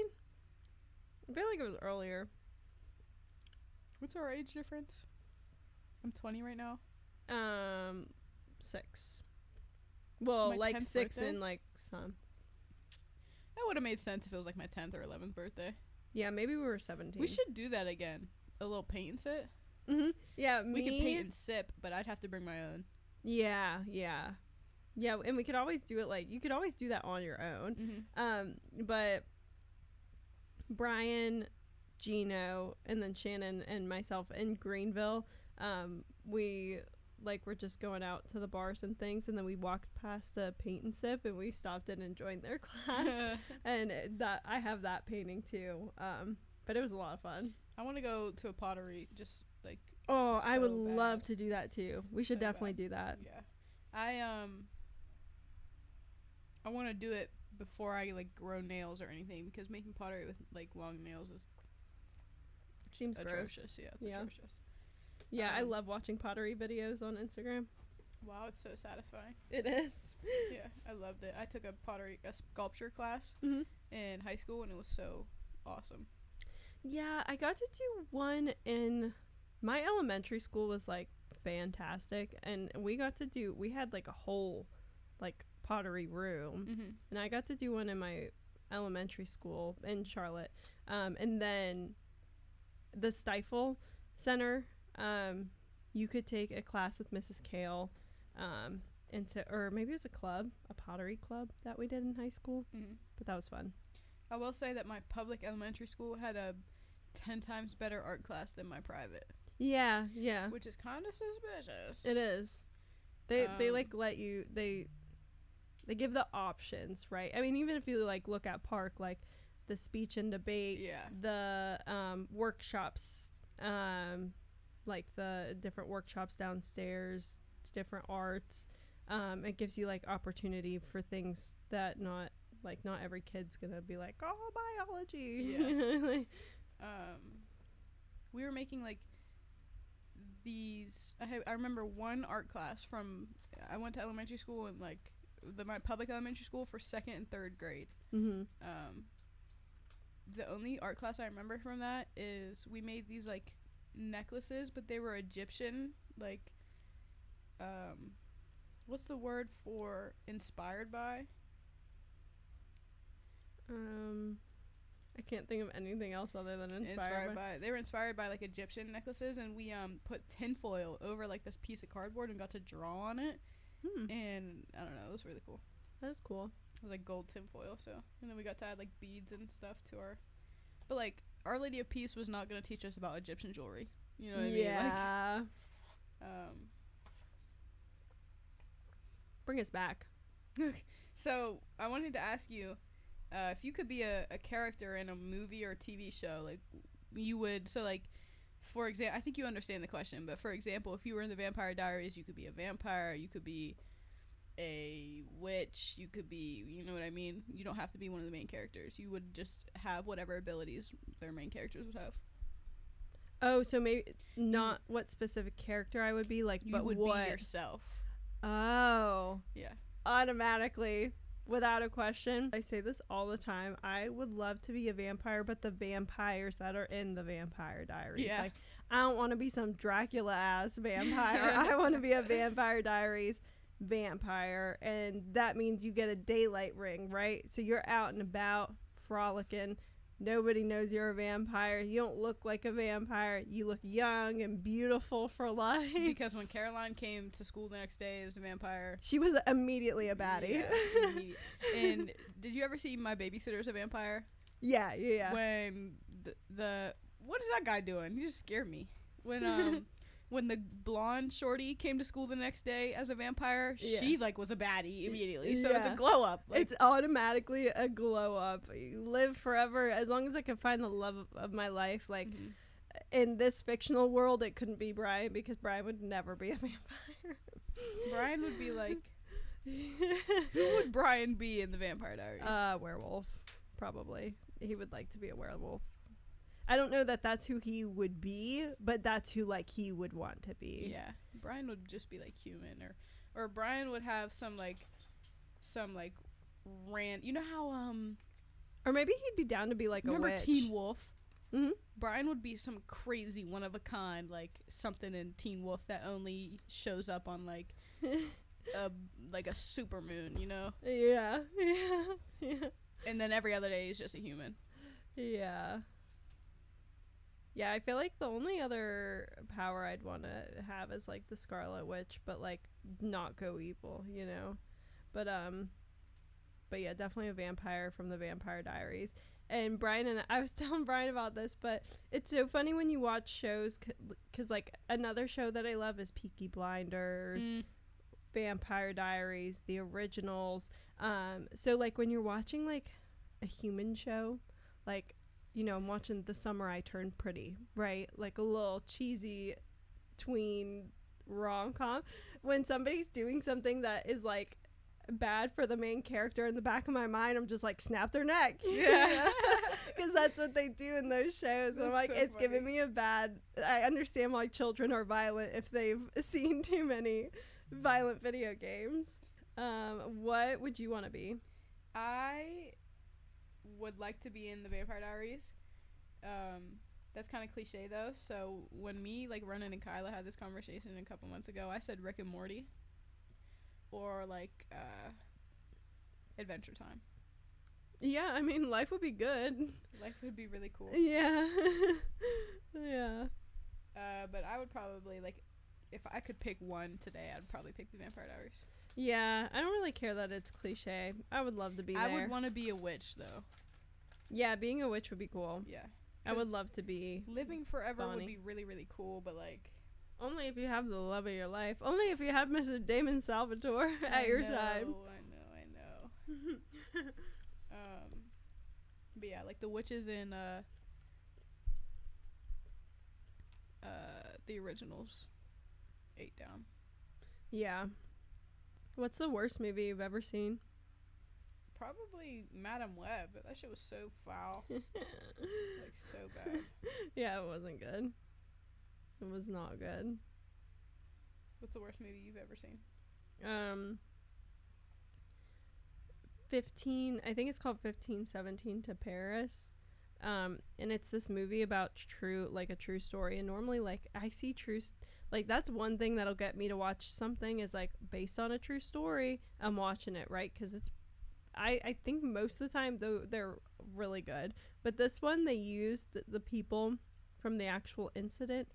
I feel like it was earlier. What's our age difference? I'm 20 right now. 6. Well, My like 10th 6 birthday? and like some. That would have made sense if it was like my 10th or 11th birthday. Yeah, maybe we were 17. We should do that again. A little paint and sit. Mm-hmm. Yeah, We could paint and sip, but I'd have to bring my own. Yeah, and we could always do it like you could always do that on your own. Mm-hmm. But Brian, Gino, and then Shannon and myself in Greenville, we like were just going out to the bars and things, and then we walked past a paint and sip, and we stopped in and joined their class. And that I have that painting too. But it was a lot of fun. I want to go to a pottery, just like. Oh, I would so bad. love to do that too. We should So definitely bad. do that. Yeah, I want to do it before I like grow nails or anything, because making pottery with like long nails is Seems gross. atrocious. Yeah, it's atrocious. Yeah, I love watching pottery videos on Instagram. Wow, it's so satisfying. It is. Yeah, I loved it. I took a sculpture class Mm-hmm. in high school, and it was so awesome. Yeah, I got to do one in my elementary school. Was like fantastic, and we had like a whole like pottery room, Mm-hmm. and I got to do one in my elementary school in Charlotte. And then the Stifle Center, you could take a class with Mrs. Kale, or maybe it was a pottery club that we did in high school. Mm-hmm. But that was fun. I will say that my public elementary school had a 10 times better art class than my private. Yeah. Which is kind of suspicious. It is. They like let you, they give the options, right? I mean, even if you like look at Park, like the speech and debate, the workshops, like the different workshops downstairs, different arts, it gives you like opportunity for things that not every kid's gonna be like, oh, biology. Yeah. We were making like these. I remember one art class from. I went to elementary school and like my public elementary school for 2nd and 3rd grade. Mm-hmm. The only art class I remember from that is we made these like necklaces, but they were Egyptian. Like, what's the word for inspired by? I can't think of anything else other than inspired by. They were inspired by like Egyptian necklaces, and we put tinfoil over like this piece of cardboard and got to draw on it. And I don't know, it was really cool. That is cool. It was like gold tinfoil, so, and then we got to add like beads and stuff to our. But like Our Lady of Peace was not gonna teach us about Egyptian jewelry. You know what I mean? Yeah. Like, bring us back. So I wanted to ask you. If you could be a character in a movie or a TV show, like you would, so like, for example, I think you understand the question, but for example, if you were in the Vampire Diaries, you could be a vampire, you could be a witch, you could be, you know what I mean? You don't have to be one of the main characters. You would just have whatever abilities their main characters would have. Oh, so maybe not what specific character I would be, like, You but would what? be yourself. Oh. Yeah. Automatically. Without a question. I say this all the time. I would love to be a vampire, but the vampires that are in the Vampire Diaries. Yeah. Like, I don't want to be some Dracula ass vampire. I want to be a Vampire Diaries vampire, and that means you get a daylight ring, right? So you're out and about frolicking. Nobody knows you're a vampire. You don't look like a vampire. You look young and beautiful for life. Because when Caroline came to school the next day as a vampire, she was immediately a baddie. Yeah, and did you ever see My Babysitter's a Vampire? Yeah. When the what is that guy doing? He just scared me. When when the blonde shorty came to school the next day as a vampire, she like was a baddie immediately. So it's a glow up. Like, it's automatically a glow up. You live forever as long as I can find the love of my life. Like in this fictional world, it couldn't be Brian because Brian would never be a vampire. Brian would be like, who would Brian be in the Vampire Diaries? Werewolf, probably. He would like to be a werewolf. I don't know that that's who he would be, but that's who like he would want to be. Yeah, Brian would just be like human, or Brian would have some rant. You know how or maybe he'd be down to be like a witch. Remember Teen Wolf? Mm-hmm. Brian would be some crazy one of a kind, like something in Teen Wolf that only shows up on like a super moon, you know? Yeah. And then every other day he's just a human. Yeah. Yeah, I feel like the only other power I'd want to have is like the Scarlet Witch, but like not go evil, you know. But yeah, definitely a vampire from the Vampire Diaries. And Brian and I was telling Brian about this, but it's so funny when you watch shows cuz like another show that I love is Peaky Blinders, Vampire Diaries, the originals. So like when you're watching like a human show, like, you know, I'm watching The Summer I Turned Pretty, right? Like a little cheesy tween rom-com. When somebody's doing something that is like bad for the main character, in the back of my mind I'm just like, snap their neck. Yeah. Because that's what they do in those shows. I'm like, so it's funny. Giving me a bad, I understand why children are violent if they've seen too many violent video games. What would you want to be? I would like to be in the Vampire Diaries. That's kind of cliche though. So when me, like, Ronan and Kyla had this conversation a couple months ago, I said Rick and Morty, or like Adventure Time. Yeah, I mean, life would be good. Life would be really cool. Yeah. Yeah. But I would probably, like, if I could pick one today, I'd probably pick the Vampire Diaries. Yeah, I don't really care that it's cliche. I would love to be there. I would want to be a witch, though. Yeah, being a witch would be cool. Yeah. I would love to be living forever Bonnie. Would be really, really cool, but, like... Only if you have the love of your life. Only if you have Mr. Damon Salvatore at your side. I know. But yeah, like the witches in the originals, 8 down. Yeah. What's the worst movie you've ever seen? Probably Madam Web. That shit was so foul. Like, so bad. Yeah, it wasn't good. It was not good. What's the worst movie you've ever seen? 15, I think it's called 1517 to Paris. And it's this movie about a true story. And normally, like, I see like, that's one thing that'll get me to watch something is, like, based on a true story. I'm watching it, right? Because I think most of the time, though, they're really good. But this one, they used the people from the actual incident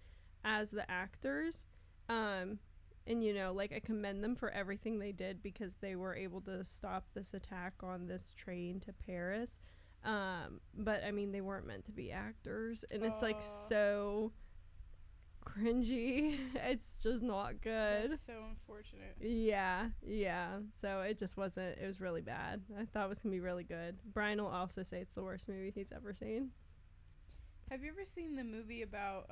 as the actors. And, you know, like, I commend them for everything they did because they were able to stop this attack on this train to Paris. But, I mean, they weren't meant to be actors. And it's, like, so cringy. It's just not good. That's so unfortunate. Yeah. So it just wasn't. It was really bad. I thought it was going to be really good. Brian will also say it's the worst movie he's ever seen. Have you ever seen the movie about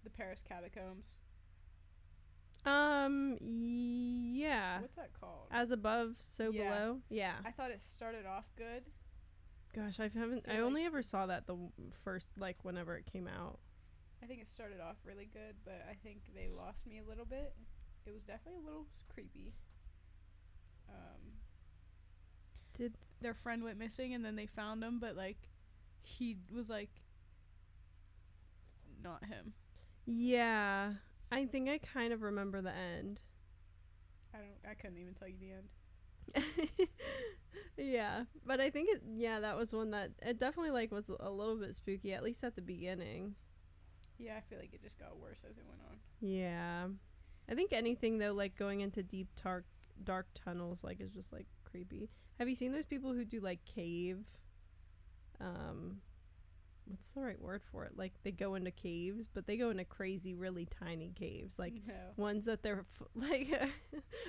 the Paris catacombs? Yeah. What's that called? As Above, So Below. Yeah. I thought it started off good. Gosh, I only ever saw that the first, like, whenever it came out. I think it started off really good, but I think they lost me a little bit. It was definitely a little creepy. Did their friend went missing and then they found him, but, like, he was, like, not him. Yeah. I think I kind of remember the end. I couldn't even tell you the end. Yeah, but I think that was one that it definitely like was a little bit spooky, at least at the beginning. Yeah, I feel like it just got worse as it went on. Yeah. I think anything though, like going into deep dark tunnels, like is just like creepy. Have you seen those people who do like cave what's the right word for it? Like they go into caves, but they go into crazy, really tiny caves, like ones that they're like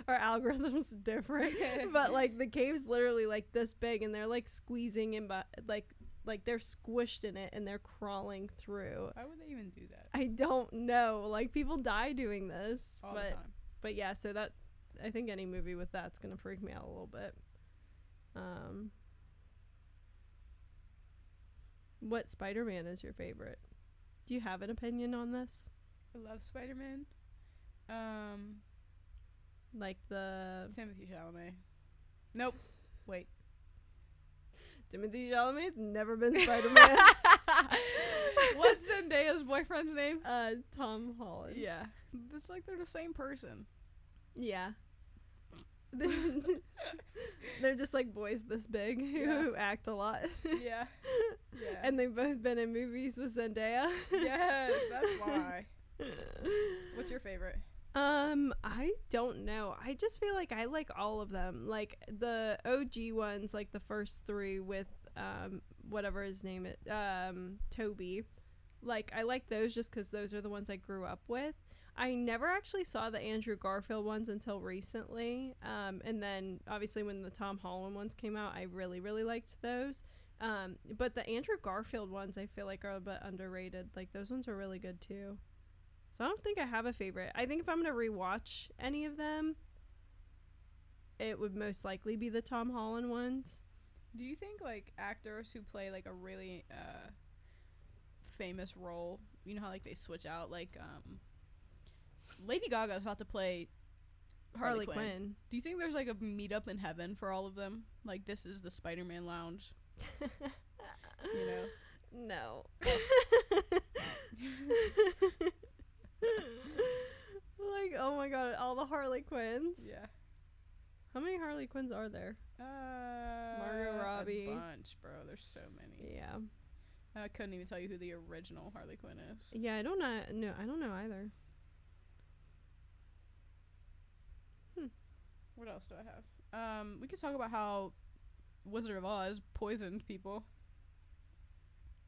our algorithm's different, but like the cave's literally like this big, and they're like squeezing in, but like they're squished in it, and they're crawling through. Why would they even do that? I don't know. Like people die doing this, all the time. But yeah, so that I think any movie with that's gonna freak me out a little bit. What Spider-Man is your favorite? Do you have an opinion on this? I love Spider-Man. Like the Timothy Chalamet. Nope. Wait. Timothy Chalamet's never been Spider-Man. What's Zendaya's boyfriend's name? Tom Holland. Yeah. It's like they're the same person. Yeah. They're just like boys this big who act a lot. Yeah. And they've both been in movies with Zendaya. Yes, that's why. What's your favorite? I don't know. I just feel like I like all of them. Like the OG ones, like the first three with whatever his name is, Toby. Like I like those just because those are the ones I grew up with. I never actually saw the Andrew Garfield ones until recently. And then obviously when the Tom Holland ones came out, I really, really liked those. But the Andrew Garfield ones I feel like are a bit underrated. Like those ones are really good too. So I don't think I have a favorite. I think if I'm going to rewatch any of them, it would most likely be the Tom Holland ones. Do you think like actors who play like a really famous role, you know how like they switch out, like Lady Gaga's about to play Harley Quinn. Do you think there's like a meetup in heaven for all of them? Like this is the Spider-Man lounge. You know? No. Like, oh my god, all the Harley Quinns. Yeah. How many Harley Quinns are there? Margot Robbie. A bunch, bro. There's so many. Yeah. I couldn't even tell you who the original Harley Quinn is. Yeah, I don't know. No, I don't know either. What else do I have? We could talk about how Wizard of Oz poisoned people.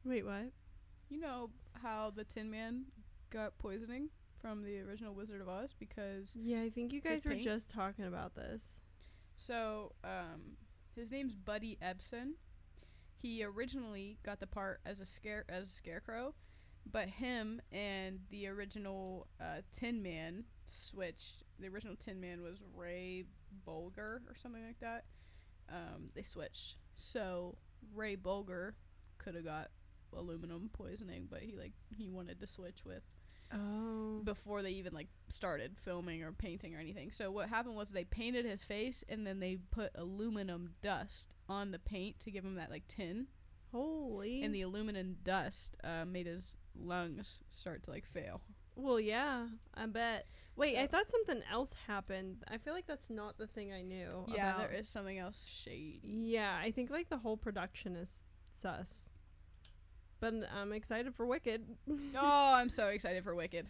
Wait, what? You know how the Tin Man got poisoning from the original Wizard of Oz because... Yeah, I think you guys were just talking about this. So, his name's Buddy Ebsen. He originally got the part as a scarecrow, but him and the original Tin Man switched. The original Tin Man was Ray Bolger or something like that. They switched. So Ray Bolger could have got aluminum poisoning, but he wanted to switch with before they even like started filming or painting or anything. So what happened was they painted his face and then they put aluminum dust on the paint to give him that like tin. Holy. And the aluminum dust made his lungs start to like fail. Well, yeah, I bet. Wait, I thought something else happened. I feel like that's not the thing I knew. Yeah, there is something else shady. Yeah, I think like the whole production is sus. But I'm excited for Wicked. Oh, I'm so excited for Wicked.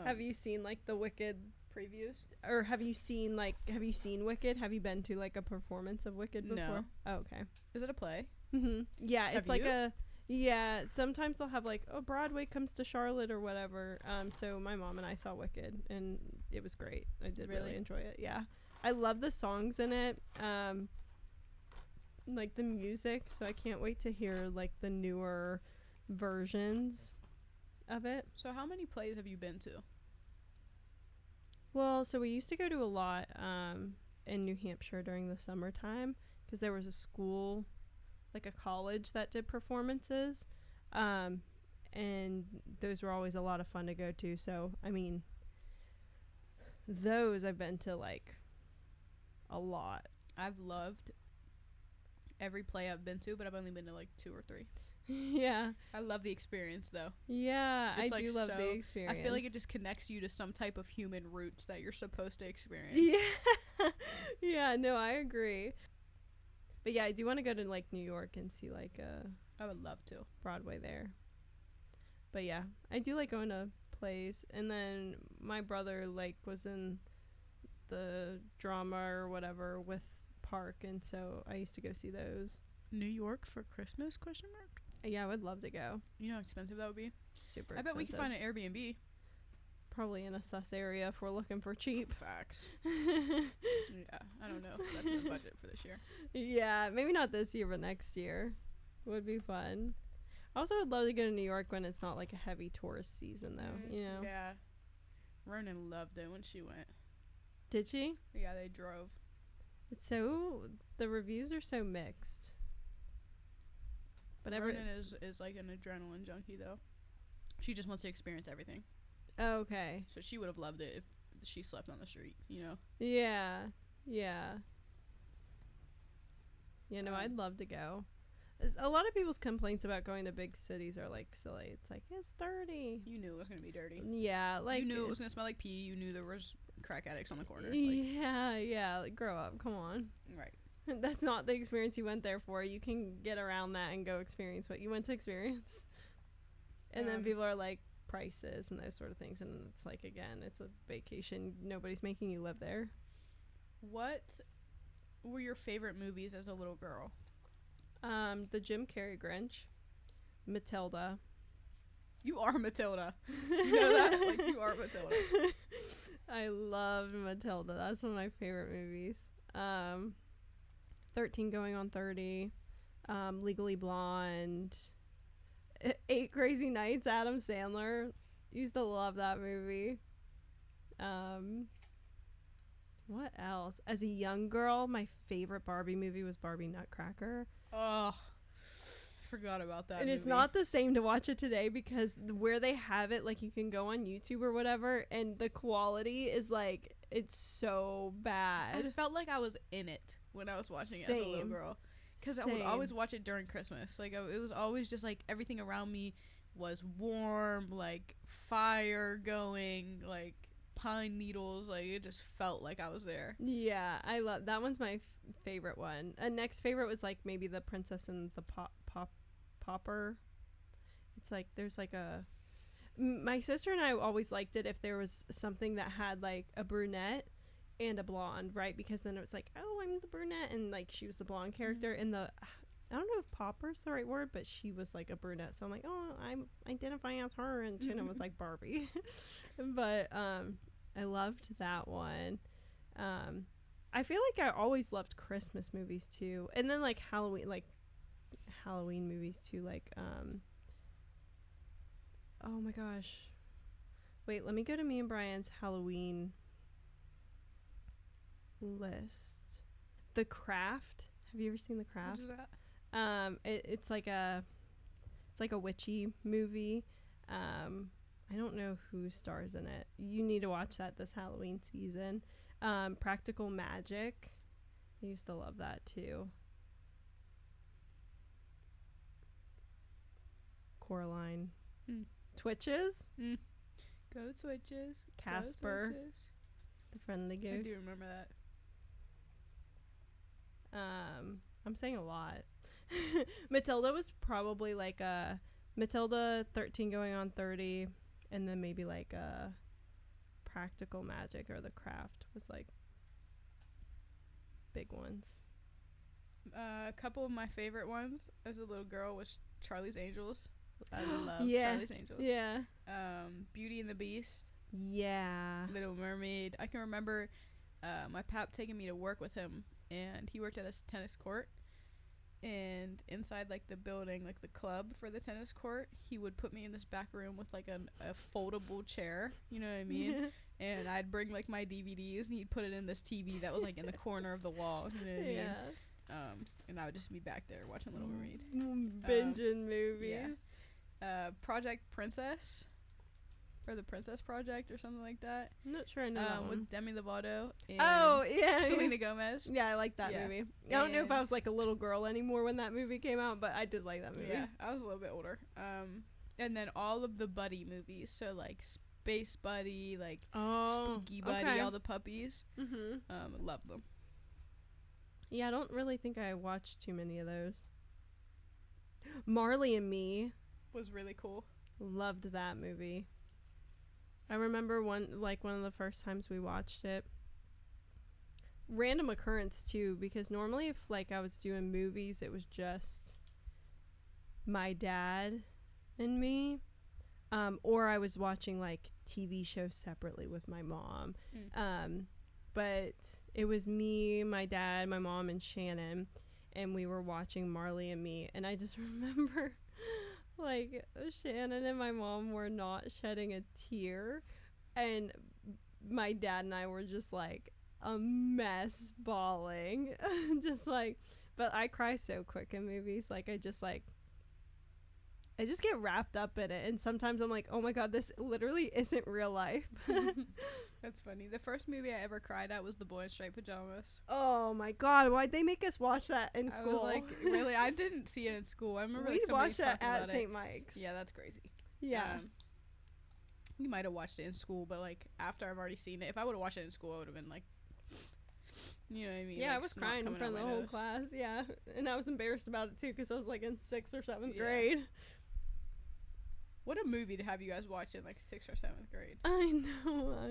Have you seen like the Wicked previews? Or have you seen Wicked? Have you been to like a performance of Wicked before? No. Oh, okay. Is it a play? Mm-hmm. Yeah, it's have like you? Yeah, sometimes they'll have like, Broadway comes to Charlotte or whatever. So my mom and I saw Wicked and it was great. I did really enjoy it. Yeah. I love the songs in it. Like the music, so I can't wait to hear like the newer versions of it. So how many plays have you been to? Well, so we used to go to a lot in New Hampshire during the summertime because there was a school, like a college that did performances, and those were always a lot of fun to go to. So I mean, those I've been to like a lot. I've loved every play I've been to, but I've only been to like 2 or 3. Yeah. I love the experience though. Yeah, It's I like do love so- the experience. I feel like it just connects you to some type of human roots that you're supposed to experience. Yeah. Yeah, no, I agree. But yeah, I do want to go to like New York and see like I would love to. Broadway there. But yeah, I do like going to plays. And then my brother like was in the drama or whatever with Park, and so I used to go see those. New York for Christmas? ? Yeah, I would love to go. You know how expensive that would be? Super I expensive. bet we could find an Airbnb. Probably in a sus area if we're looking for cheap. Facts. Yeah, I don't know if that's in the budget for this year. Yeah, maybe not this year, but next year would be fun. I also would love to go to New York when it's not like a heavy tourist season, though. You know? Yeah. Ronan loved it when she went. Did she? Yeah, they drove. It's so the reviews are so mixed. But Ronan is like an adrenaline junkie though. She just wants to experience everything. Oh, okay. So she would have loved it if she slept on the street, you know? Yeah. Yeah. You know, I'd love to go. A lot of people's complaints about going to big cities are like silly. It's like, it's dirty. You knew it was going to be dirty. Yeah, like you knew it was going to smell like pee. You knew there was crack addicts on the corner. Like, yeah, like, grow up. Come on. right. That's not the experience you went there for. You can get around that and go experience what you went to experience. And then people are like, prices and those sort of things. And it's like, again, it's a vacation. Nobody's making you live there. What were your favorite movies as a little girl? The Jim Carrey Grinch. Matilda. You are Matilda. You know that? Like, you are Matilda. I loved Matilda. That's one of my favorite movies. 13 Going on 30. Legally Blonde. 8 Crazy Nights, Adam Sandler. Used to love that movie. What else? As a young girl, my favorite Barbie movie was Barbie Nutcracker. Oh, forgot about that. And movie. It's not the same to watch it today because where they have it, like you can go on YouTube or whatever, and the quality is like, it's so bad. I felt like I was in it when I was watching it as a little girl. Because I would always watch it during Christmas. Like, it was always just, like, everything around me was warm, like, fire going, like, pine needles. Like, it just felt like I was there. Yeah, I love... That one's my favorite one. Next favorite was, like, maybe The Princess and the Pauper. It's, like, there's, like, a... My sister and I always liked it if there was something that had, like, a brunette and a blonde, right? Because then it was like, oh, I'm the brunette, and like she was the blonde character. And I don't know if Pauper's the right word, but she was like a brunette, so I'm like, oh, I'm identifying as her, and Jenna was like Barbie. But I loved that one. I feel like I always loved Christmas movies too, and then like Halloween movies too, like oh my gosh, wait, let me go to me and Brian's Halloween list. The Craft. Have you ever seen The Craft? What is that? It's like a witchy movie. I don't know who stars in it. You need to watch that this Halloween season. Practical Magic. I used to love that too. Coraline. Twitches. Go Twitches. Casper. Go Twitches. The Friendly Ghost. I do remember that. I'm saying a lot. Matilda was probably like Matilda, 13 Going on 30, and then maybe like Practical Magic or The Craft was like big ones. A couple of my favorite ones as a little girl was Charlie's Angels. I love Charlie's Angels. Yeah. Beauty and the Beast. Yeah. Little Mermaid. I can remember my pap taking me to work with him, and he worked at a tennis court. And inside, like, the building, like, the club for the tennis court, he would put me in this back room with, like, a foldable chair. You know what I mean? And I'd bring, like, my DVDs, and he'd put it in this TV that was, like, in the corner of the wall. You know what I mean? And I would just be back there watching Little Mermaid. Binging movies. Yeah. Project Princess. or The Princess Project or something like that. I'm not sure I know that one. With Demi Lovato and Selena Gomez. Yeah, I like that movie. I don't know if I was like a little girl anymore when that movie came out, but I did like that movie. Yeah, I was a little bit older. And then all of the Buddy movies, so like Space Buddy, like Spooky Buddy, all the puppies. Love them. Yeah, I don't really think I watched too many of those. Marley and Me was really cool. Loved that movie. I remember one of the first times we watched it. Random occurrence too, because normally if like I was doing movies, it was just my dad and me, or I was watching like TV shows separately with my mom. But it was me, my dad, my mom, and Shannon, and we were watching Marley and Me, and I just remember like Shannon and my mom were not shedding a tear, and my dad and I were just like a mess bawling. Just like, but I cry so quick in movies, like I just get wrapped up in it, and sometimes I'm like, oh my god, this literally isn't real life. That's funny. The first movie I ever cried at was The Boy in Striped Pajamas. Oh my god, why'd they make us watch that in school? I was like, really? I didn't see it in school. I remember we watched that at St. Mike's. Yeah, that's crazy. Yeah. You might have watched it in school, but like after I've already seen it, if I would have watched it in school, I would have been like, you know what I mean? Yeah, like, I was crying in front of the whole class. Yeah, and I was embarrassed about it too because I was like in 6th or 7th grade. What a movie to have you guys watch in like 6th or 7th grade. I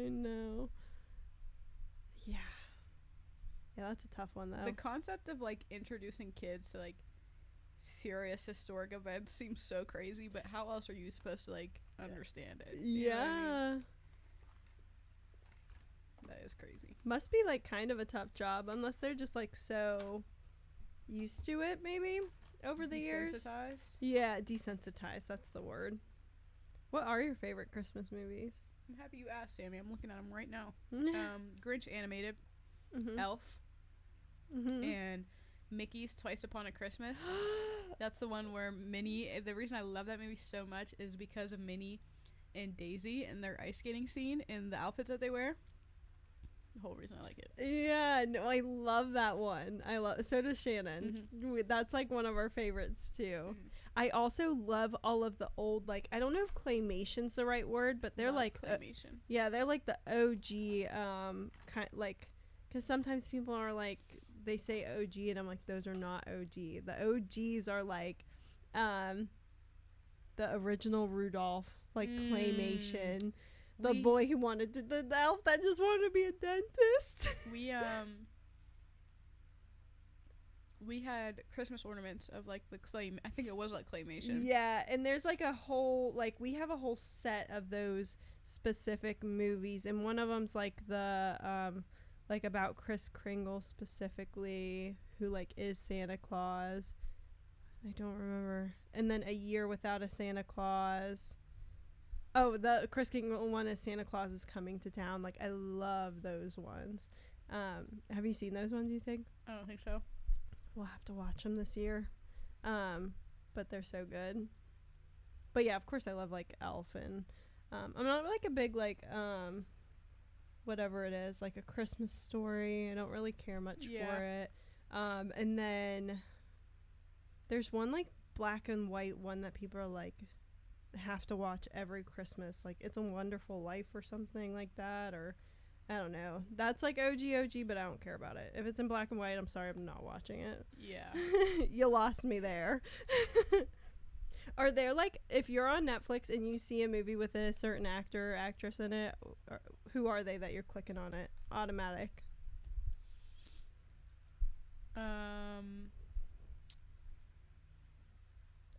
know. Yeah, that's a tough one though. The concept of like introducing kids to like serious historic events seems so crazy, but how else are you supposed to like understand it? You know what I mean? That is crazy. Must be like kind of a tough job unless they're just like so used to it maybe over the years. Desensitized? Yeah, desensitized, that's the word. What are your favorite Christmas movies? I'm happy you asked, Sammy. I'm looking at them right now. Grinch animated, Elf, and Mickey's Twice Upon a Christmas. That's the one where Minnie, the reason I love that movie so much is because of Minnie and Daisy and their ice skating scene and the outfits that they wear. The whole reason I like it. Yeah, no, I love that one. So does Shannon. That's like one of our favorites too. I also love all of the old, like, I don't know if claymation's the right word, but they're like claymation. They're like the OG kind, like, because sometimes people are like, they say OG and I'm like, those are not OG. The OGs are like the original Rudolph, like claymation. The boy who wanted to, the elf that just wanted to be a dentist. We had Christmas ornaments of like the clay. I think it was like claymation. Yeah, and there's like a whole, like, we have a whole set of those specific movies, and one of them's like the like about Kris Kringle specifically, who like is Santa Claus. I don't remember. And then A Year Without a Santa Claus. Oh, the Kris Kringle one is Santa Claus is Coming to Town. Like, I love those ones. Have you seen those ones, you think? I don't think so. We'll have to watch them this year. But they're so good. But yeah, of course I love like Elf, and I'm not like a big like whatever it is, like A Christmas Story. I don't really care much for it. And then there's one like black and white one that people are like have to watch every Christmas, like It's a Wonderful Life or something like that, or I don't know. That's like OG, but I don't care about it. If it's in black and white, I'm sorry, I'm not watching it. Yeah. You lost me there. Are there like, if you're on Netflix and you see a movie with a certain actor or actress in it, who are they that you're clicking on it? Automatic.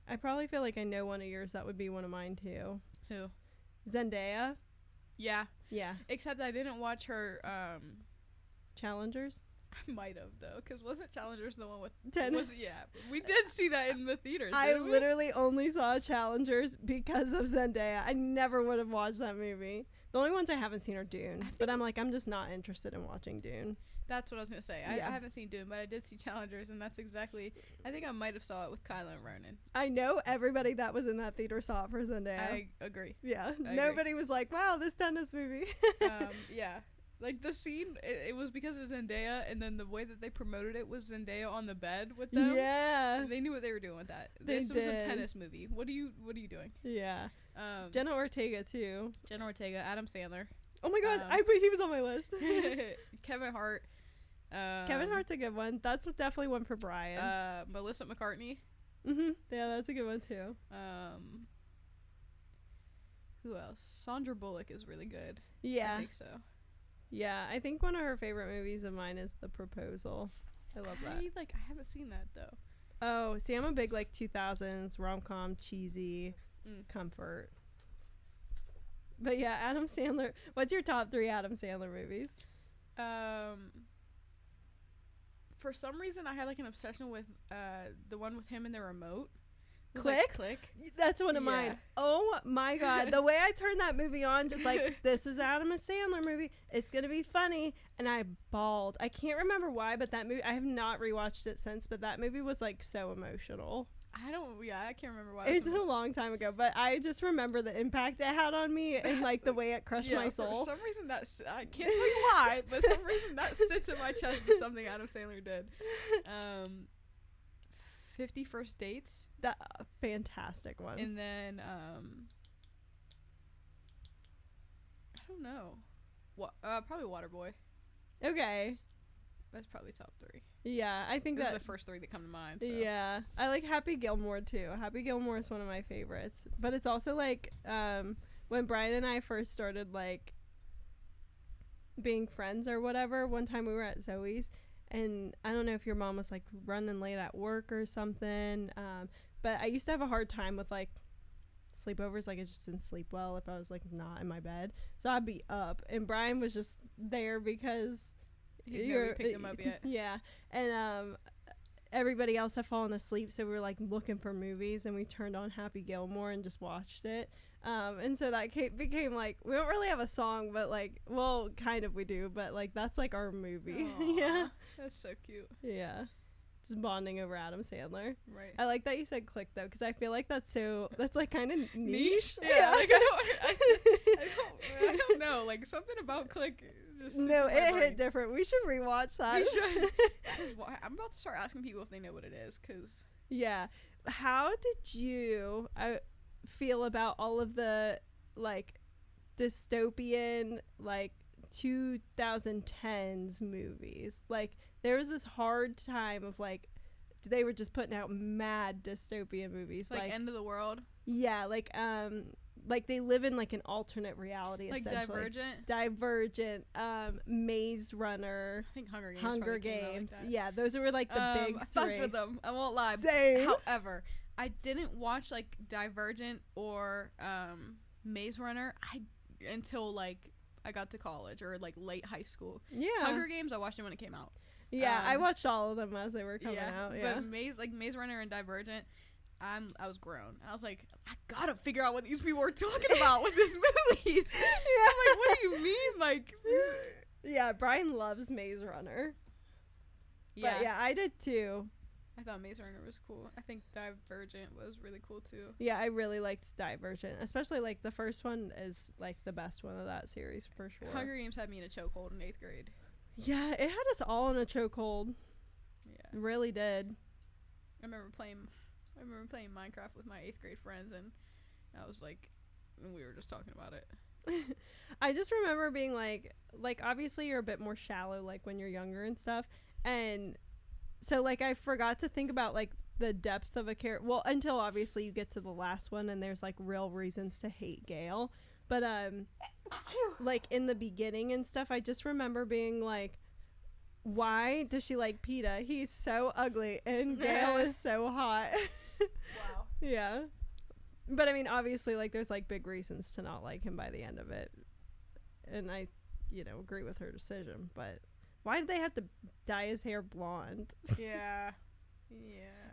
I probably feel like I know one of yours. That would be one of mine too. Who? Zendaya. Yeah. Yeah. Except I didn't watch her Challengers. I might have, though, because wasn't Challengers the one with tennis? Yeah, we did see that in the theaters. I literally only saw Challengers because of Zendaya. I never would have watched that movie. The only ones I haven't seen are Dune, but I'm just not interested in watching Dune. That's what I was gonna say. I haven't seen Dune, but I did see Challengers, and that's exactly. I think I might have saw it with Kylo and Ronan. I know everybody that was in that theater saw it for Zendaya. I agree. Yeah, nobody was like, "Wow, this tennis movie." Yeah. Like, the scene, it was because of Zendaya, and then the way that they promoted it was Zendaya on the bed with them. Yeah. They knew what they were doing with that. This was a tennis movie. What are you doing? Yeah. Jenna Ortega, too. Jenna Ortega, Adam Sandler. Oh, my God. He was on my list. Kevin Hart. Kevin Hart's a good one. That's definitely one for Brian. Melissa McCartney. Mm-hmm. Yeah, that's a good one, too. Who else? Sandra Bullock is really good. Yeah. I think so. Yeah, I think one of her favorite movies of mine is The Proposal. I love that. I haven't seen that, though. Oh, see, I'm a big, 2000s rom-com, cheesy, comfort. But yeah, Adam Sandler. What's your top 3 Adam Sandler movies? For some reason, I had, an obsession with the one with him and the remote. Click? Click. That's one of mine. Oh my God. The way I turned that movie on, just this is Adam Sandler movie. It's going to be funny. And I bawled. I can't remember why, but that movie, I have not rewatched it since, but that movie was so emotional. I can't remember why. It's a long time ago, but I just remember the impact it had on me and the way it crushed my soul. For some reason I can't tell you why, but for some reason that sits in my chest as something Adam Sandler did. 50 First Dates. That fantastic one. And then I don't know. Probably Waterboy. Okay. That's probably top 3. Yeah, I think those are the first 3 that come to mind. So. Yeah, I like Happy Gilmore too. Happy Gilmore is one of my favorites. But it's also when Brian and I first started being friends or whatever. One time we were at Zoe's, and I don't know if your mom was running late at work or something. But I used to have a hard time with sleepovers. I just didn't sleep well if I was not in my bed. So I'd be up, and Brian was just there because you picked him up yet. Yeah, and everybody else had fallen asleep, so we were looking for movies, and we turned on Happy Gilmore and just watched it. And so that became we don't really have a song, but well, kind of we do, but that's our movie. Yeah, that's so cute. Yeah, just bonding over Adam Sandler. Right. I like that you said Click though, because I feel that's kind of niche. Yeah. I don't know. Something about Click. No, it hit different. We should rewatch that. We should. I'm about to start asking people if they know what it is, because. Yeah. How did you feel about all of the dystopian 2010s movies? There was this hard time of they were just putting out mad dystopian movies, End of the World. Yeah, they live in an alternate reality, essentially. Divergent, Maze Runner. I think Hunger Games. Yeah, those were the big I three. fucked with them. I won't lie. Same. However, I didn't watch Divergent or Maze Runner until I got to college or late high school. Yeah. Hunger Games, I watched it when it came out. Yeah, I watched all of them as they were coming out. Yeah, but Maze Runner and Divergent, I was grown. I was I gotta figure out what these people were talking about with these movies. Yeah, I'm what do you mean? Yeah, Brian loves Maze Runner. Yeah, but yeah, I did too. I thought Maze Runner was cool. I think Divergent was really cool too. Yeah, I really liked Divergent, especially the first one is the best one of that series for sure. Hunger Games had me in a chokehold in 8th grade. Yeah, it had us all in a chokehold. Yeah, it really did. I remember playing Minecraft with my 8th grade friends, and I was we were just talking about it. I just remember being obviously you're a bit more shallow when you're younger and stuff, and so I forgot to think about the depth of a character. Well, until obviously you get to the last one and there's real reasons to hate Gale, but in the beginning and stuff, I just remember being why does she like PETA? He's so ugly and Gale is so hot. Wow. Yeah. But I mean, obviously there's big reasons to not like him by the end of it. And I, agree with her decision, but Why did they have to dye his hair blonde? Yeah.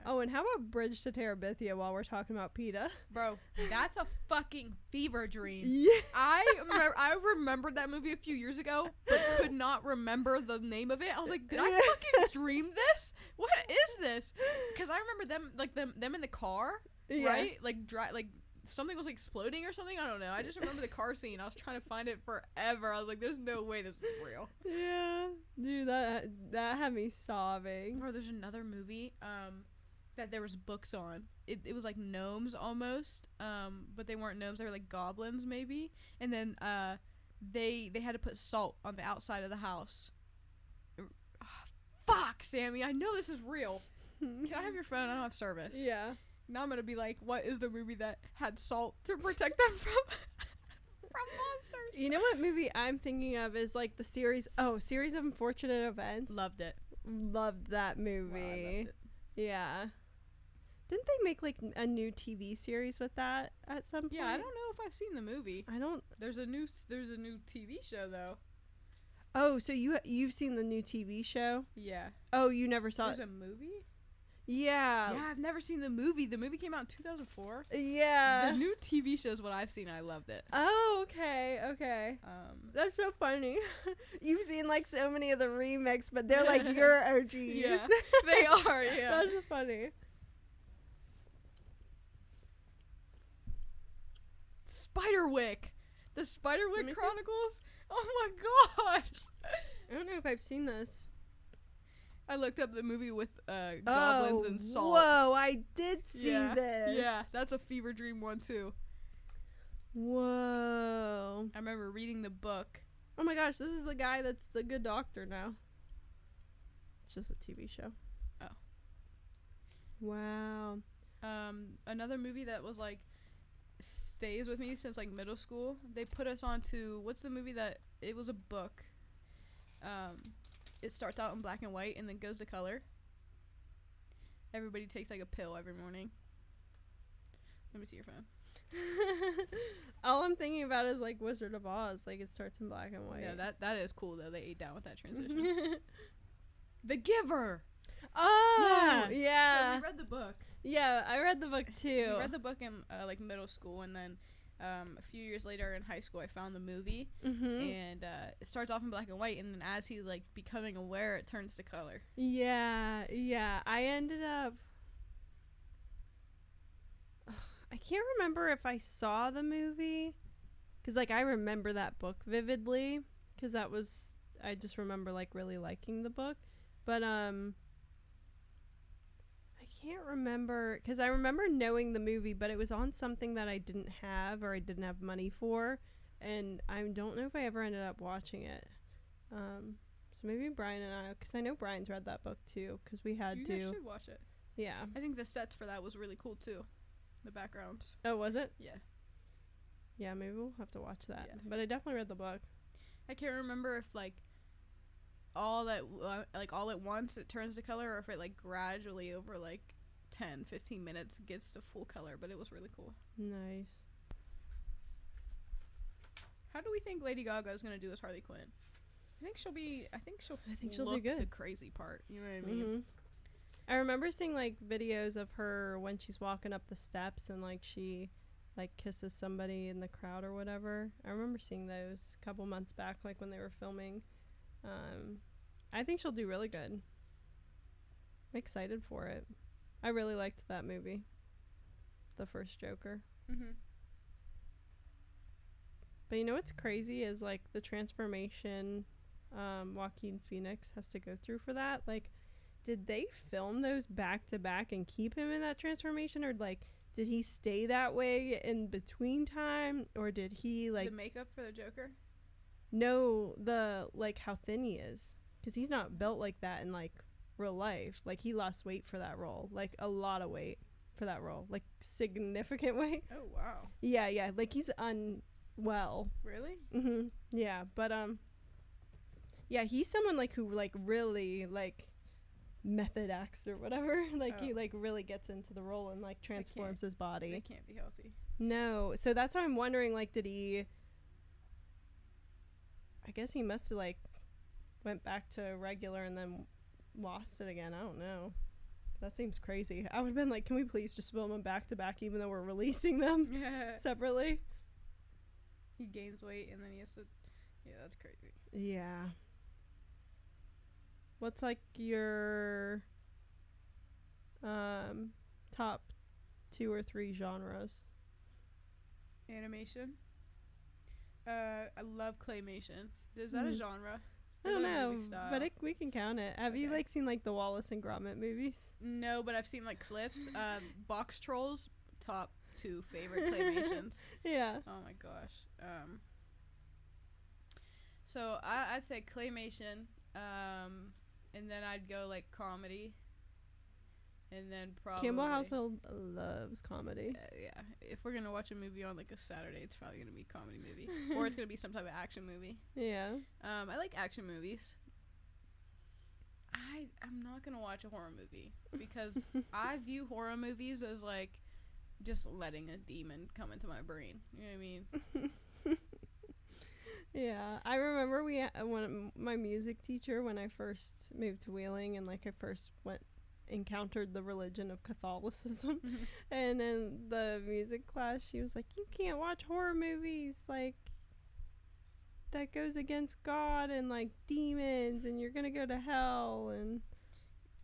Oh, and how about Bridge to Terabithia while we're talking about PETA? Bro, that's a fucking fever dream. Yeah. I remembered that movie a few years ago, but could not remember the name of it. I was like, did I fucking dream this? What is this? Because I remember them in the car, right? Like something was exploding or something. I don't know. I just remember the car scene. I was trying to find it forever. I was like, there's no way this is real. Yeah, dude, that had me sobbing. Bro, there's another movie that there was books on. It was like gnomes almost, but they weren't gnomes. They were like goblins maybe. And then they had to put salt on the outside of the house. Fuck, Sammy, I know this is real. Can I have your phone? I don't have service. Yeah. Now I'm gonna be like, what is the movie that had salt to protect them from monsters? You know what movie I'm thinking of is like the series of Unfortunate Events. Loved it. Loved that movie. Wow, I loved it. Yeah. Didn't they make like a new TV series with that at some point? Yeah, I don't know if I've seen the movie. I don't. There's a new TV show though. Oh, so you've seen the new TV show? Yeah. Oh, you never saw There's a movie? Yeah. Yeah, I've never seen the movie. The movie came out in 2004. Yeah. The new TV show is what I've seen. I loved it. Oh, okay. That's so funny. You've seen like so many of the remakes, but they're like your OGs. Yeah, they are. Yeah. That's so funny. Spiderwick. The Spiderwick Chronicles. Oh my gosh. I don't know if I've seen this. I looked up the movie with goblins and salt. Whoa, I did see this. Yeah, that's a fever dream one too. Whoa. I remember reading the book. Oh my gosh, this is the guy that's the good doctor now. It's just a TV show. Oh. Wow. Another movie that was like stays with me since like middle school. They put us onto what's the movie that it was a book. It starts out in black and white and then goes to color. Everybody takes like a pill every morning. Let me see your phone. All I'm thinking about is like Wizard of Oz. Like it starts in black and white. Yeah, that is cool though. They ate down with that transition. The Giver. Oh, yeah. So we read the book. Yeah, I read the book too. We read the book in like middle school, and then a few years later in high school, I found the movie, and it starts off in black and white, and then as he's like becoming aware, it turns to color. Yeah. I ended up. I can't remember if I saw the movie, because like I remember that book vividly, because I just remember like really liking the book, but I can't remember, because I remember knowing the movie, but it was on something that I didn't have or I didn't have money for, and I don't know if I ever ended up watching it. So maybe Brian and I, because I know Brian's read that book too, because we had to. You guys should watch it. Yeah. I think the sets for that was really cool too. The backgrounds. Oh, was it? Yeah. Yeah, maybe we'll have to watch that. Yeah. But I definitely read the book. I can't remember if like all at once it turns to color, or if it like gradually over like 10-15 minutes gets to full color, but it was really cool. Nice. How do we think Lady Gaga is going to do as Harley Quinn? I think she'll do good. The crazy part, you know what I mean? I remember seeing like videos of her when she's walking up the steps and like she like kisses somebody in the crowd or whatever. I remember seeing those a couple months back, like when they were filming. I think she'll do really good. I'm excited for it. I really liked that movie, the first Joker. But you know what's crazy is like the transformation Joaquin Phoenix has to go through for that. Like, did they film those back to back and keep him in that transformation, or like did he stay that way in between time, or did he like the makeup for the Joker? No, the like how thin he is, because he's not built like that in like real life. Like he lost weight for that role, like a lot of weight for that role, like significant weight. Oh wow. Yeah, like he's unwell. Really? Yeah, but yeah, he's someone like who like really like method acts or whatever. Like he like really gets into the role and like transforms his body. They can't be healthy. No, so that's why I'm wondering, like, did he, I guess he must have like went back to regular and then lost it again. I don't know. That seems crazy. I would have been like, can we please just film them back to back even though we're releasing them separately? He gains weight and then he has to... Yeah, that's crazy. Yeah. What's like your top 2 or 3 genres? Animation. I love claymation. Is that a genre? I don't know, but we can count it. Have you like seen like the Wallace and Gromit movies? No, but I've seen like clips. Box Trolls, top 2 favorite claymations. Yeah. Oh my gosh. So I'd say claymation, and then I'd go like comedy, and then probably Campbell Household loves comedy. Yeah, if we're gonna watch a movie on like a Saturday, it's probably gonna be a comedy movie, or it's gonna be some type of action movie. Yeah. I like action movies. I'm not gonna watch a horror movie because I view horror movies as like just letting a demon come into my brain. You know what I mean? Yeah, I remember my music teacher, when I first moved to Wheeling and like I first encountered the religion of Catholicism, and in the music class she was like, you can't watch horror movies, like that goes against God and like demons and you're gonna go to hell. And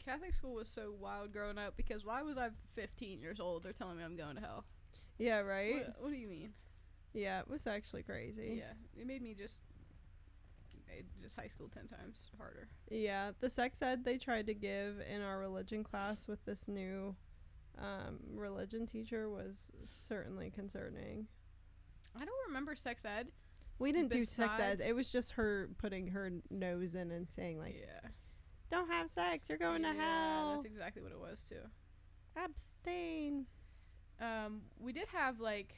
Catholic school was so wild growing up because why was I 15 years old? They're telling me I'm going to hell. Yeah, right? What do you mean? Yeah, it was actually crazy. Yeah, it made high school 10 times harder. Yeah, the sex ed they tried to give in our religion class with this new religion teacher was certainly concerning. I don't remember sex ed. We didn't do sex ed. It was just her putting her nose in and saying like, don't have sex, you're going to hell. That's exactly what it was too. Abstain. We did have like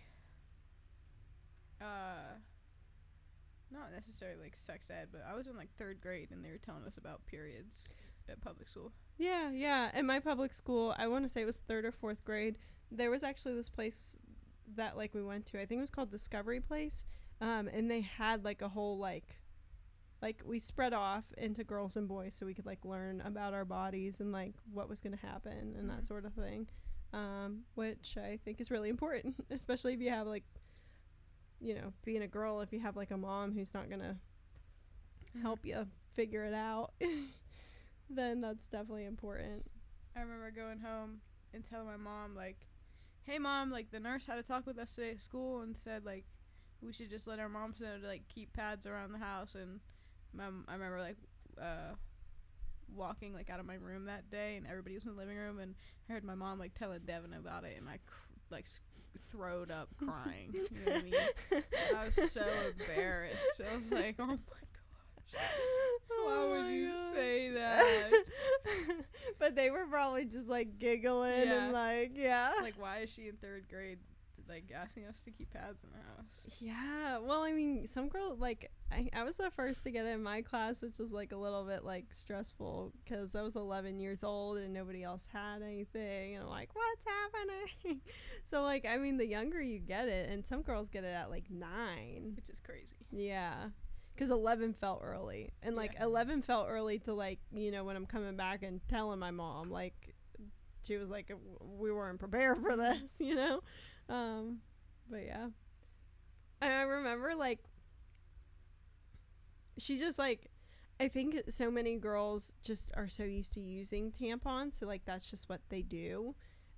not necessarily like sex ed, but I was in like 3rd grade and they were telling us about periods at public school. Yeah. In my public school, I want to say it was 3rd or 4th grade. There was actually this place that like we went to. I think it was called Discovery Place. And they had like a whole like we spread off into girls and boys so we could like learn about our bodies and like what was going to happen and that sort of thing. Which I think is really important, especially if you have like, you know, being a girl, if you have like a mom who's not gonna help you figure it out, then that's definitely important. I remember going home and telling my mom like, hey mom, like the nurse had a talk with us today at school and said like we should just let our moms know to like keep pads around the house. And I remember like walking like out of my room that day and everybody was in the living room and I heard my mom like telling Devin about it and I throwed up crying. You know what I mean? I was so embarrassed. I was like, oh my gosh, why would you say that? But they were probably just like giggling and like why is she in 3rd grade like asking us to keep pads in the house? Yeah, well, I mean, some girl like I was the first to get in my class, which was like a little bit like stressful because I was 11 years old and nobody else had anything, and I'm like, what's happening? So like, I mean, the younger you get it, and some girls get it at like 9, which is crazy. Yeah, because 11 felt early, and like 11 felt early to like, you know, when I'm coming back and telling my mom, like she was like, we weren't prepared for this, you know. But yeah, and I remember like she just like, I think so many girls just are so used to using tampons, so like that's just what they do.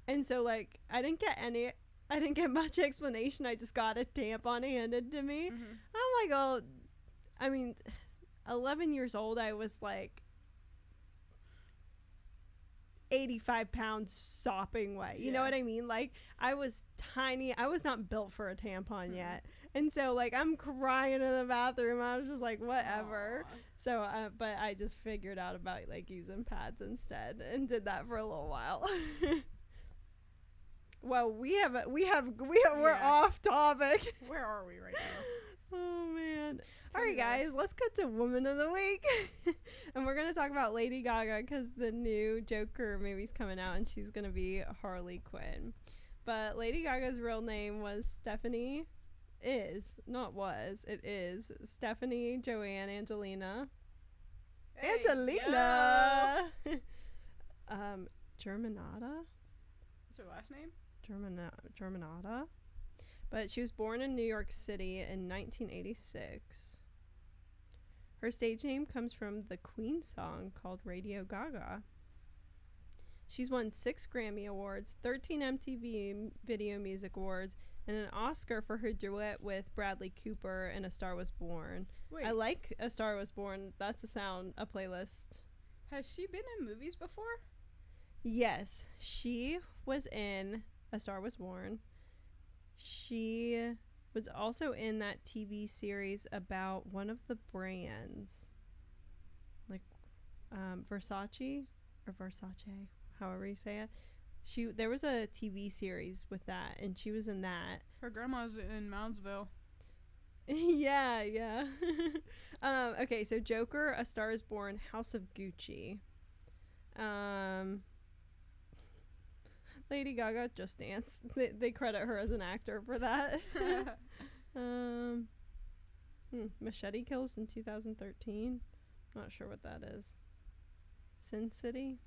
And so like I didn't get much explanation. I just got a tampon handed to me. I'm like, oh, I mean, 11 years old, I was like 85 pounds sopping wet. You know what I mean? Like I was tiny. I was not built for a tampon yet. And so like I'm crying in the bathroom. I was just like, whatever. Aww. So, but I just figured out about like using pads instead and did that for a little while. Well, we're off topic. Where are we right now? Oh man. All right, guys, let's get to Woman of the Week. And we're going to talk about Lady Gaga because the new Joker movie's coming out and she's going to be Harley Quinn. But Lady Gaga's real name was Stephanie Joanne Angelina Hey, Angelina. Germanata. What's her last name? Germanata. But she was born in New York City in 1986. Her stage name comes from the Queen song called Radio Gaga. She's won 6 Grammy Awards, 13 MTV Video Music Awards, and an Oscar for her duet with Bradley Cooper in A Star Was Born. Wait, I like A Star Was Born. That's a playlist. has she been in movies before? Yes, she was in A Star Was Born. She was also in that TV series about one of the brands, like Versace or Versace, however you say it. There was a TV series with that, and she was in that. Her grandma's in Moundsville. yeah. Okay, so Joker, A Star Is Born, House of Gucci. Lady Gaga, Just Dance. They credit her as an actor for that. Machete Kills in 2013. Not sure what that is. Sin City.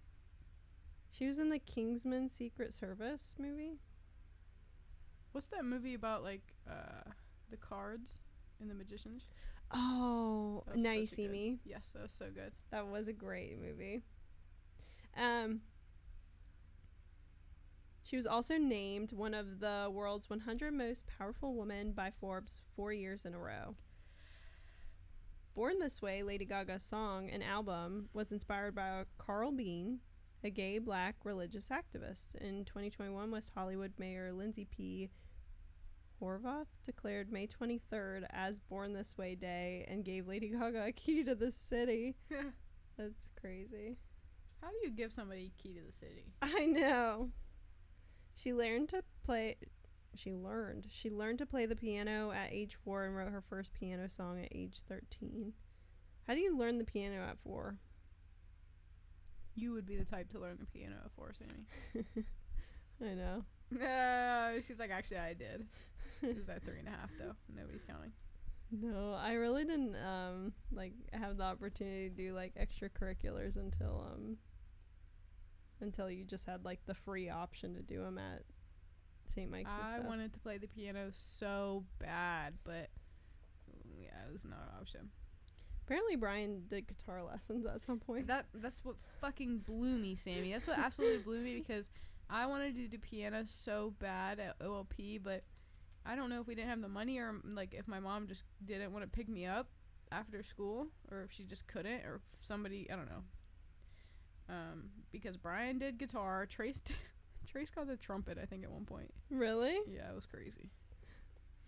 She was in the Kingsman Secret Service movie. What's that movie about, like, the cards and the magicians? Oh, Now You See Me. Yes, that was so good. That was a great movie. She was also named one of the world's 100 most powerful women by Forbes 4 years in a row. Born This Way, Lady Gaga's song and album was inspired by Carl Bean, a gay black religious activist. In 2021, West Hollywood Mayor Lindsay P. Horvath declared May 23rd as Born This Way Day and gave Lady Gaga a key to the city. That's crazy. How do you give somebody a key to the city? I know. She learned to play the piano at age 4 and wrote her first piano song at age 13. How do you learn the piano at 4? You would be the type to learn the piano at 4, Sammy. I know. She's like, actually, I did. It was at 3.5, though. Nobody's counting. No, I really didn't have the opportunity to do like extracurriculars until you just had like the free option to do them at St. Mike's and stuff. I wanted to play the piano so bad, but yeah, it was not an option. Apparently Brian did guitar lessons at some point. That's what fucking blew me, Sammy. That's what absolutely blew me, because I wanted to do piano so bad at OLP, but I don't know if we didn't have the money, or like if my mom just didn't want to pick me up after school, or if she just couldn't, or somebody, I don't know. Because Brian did guitar, Trace got the trumpet, I think, at one point. Really? Yeah, it was crazy.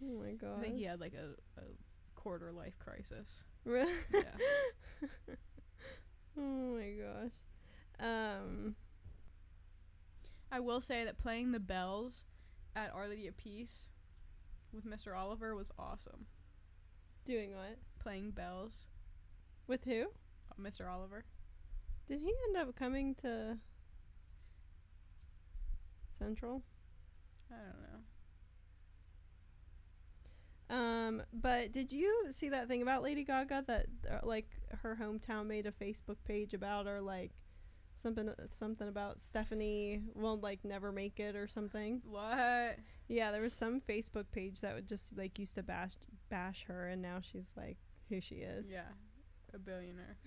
Oh my god. I think he had like a quarter life crisis. Really? Yeah. Oh my gosh. I will say that playing the bells at Our Lady of Peace with Mr. Oliver was awesome. Doing what? Playing bells. With who? Mr. Oliver. Did he end up coming to Central? I don't know. But did you see that thing about Lady Gaga that like her hometown made a Facebook page about her, like something about Stephanie will like never make it or something? What? Yeah, there was some Facebook page that would just like used to bash her, and now she's like who she is. Yeah, a billionaire.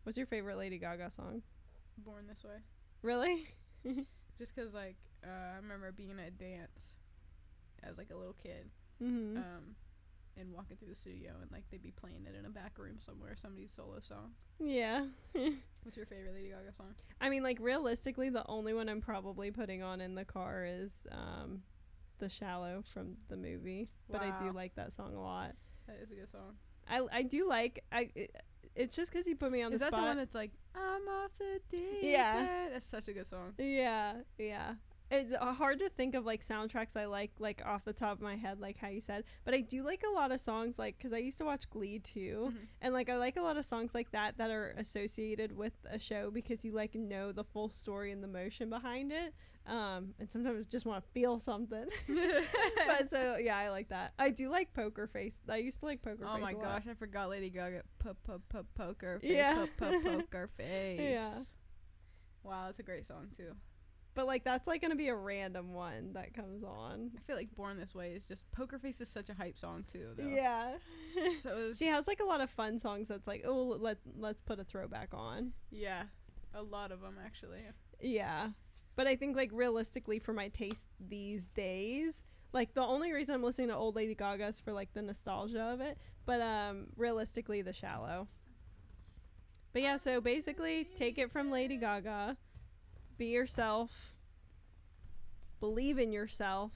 What's your favorite Lady Gaga song? Born This Way. Really? Just 'cause like I remember being at a dance as like a little kid. Mm-hmm. And walking through the studio, and like they'd be playing it in a back room somewhere, somebody's solo song. Yeah. What's your favorite Lady Gaga song? I mean, like realistically, the only one I'm probably putting on in the car is The Shallow from the movie. But I do like that song a lot. That is a good song. I do like it's just 'cause you put me on the spot. Is that the one that's like I'm off the deep Yeah. end? That's such a good song. Yeah. It's hard to think of like soundtracks I like off the top of my head, like how you said, but I do like a lot of songs, like because I used to watch Glee too. Mm-hmm. And like I like a lot of songs like that are associated with a show because you like know the full story and the motion behind it. And sometimes I just want to feel something. But so yeah, I like that. I do like Poker Face. I used to like Poker Face. Oh my gosh, I forgot Lady Gaga. Poker Face. Yeah. Poker Face. Yeah. Wow, that's a great song too. But like that's like gonna be a random one that comes on. I feel like Born This Way is just Poker Face is such a hype song too, though. Yeah. So she has like a lot of fun songs that's like, oh, let's put a throwback on. Yeah, a lot of them actually. Yeah, but I think like realistically for my taste these days, like the only reason I'm listening to old Lady Gaga is for like the nostalgia of it. But realistically, The Shallow. But yeah, so basically, take it from Lady Gaga. Be yourself, believe in yourself,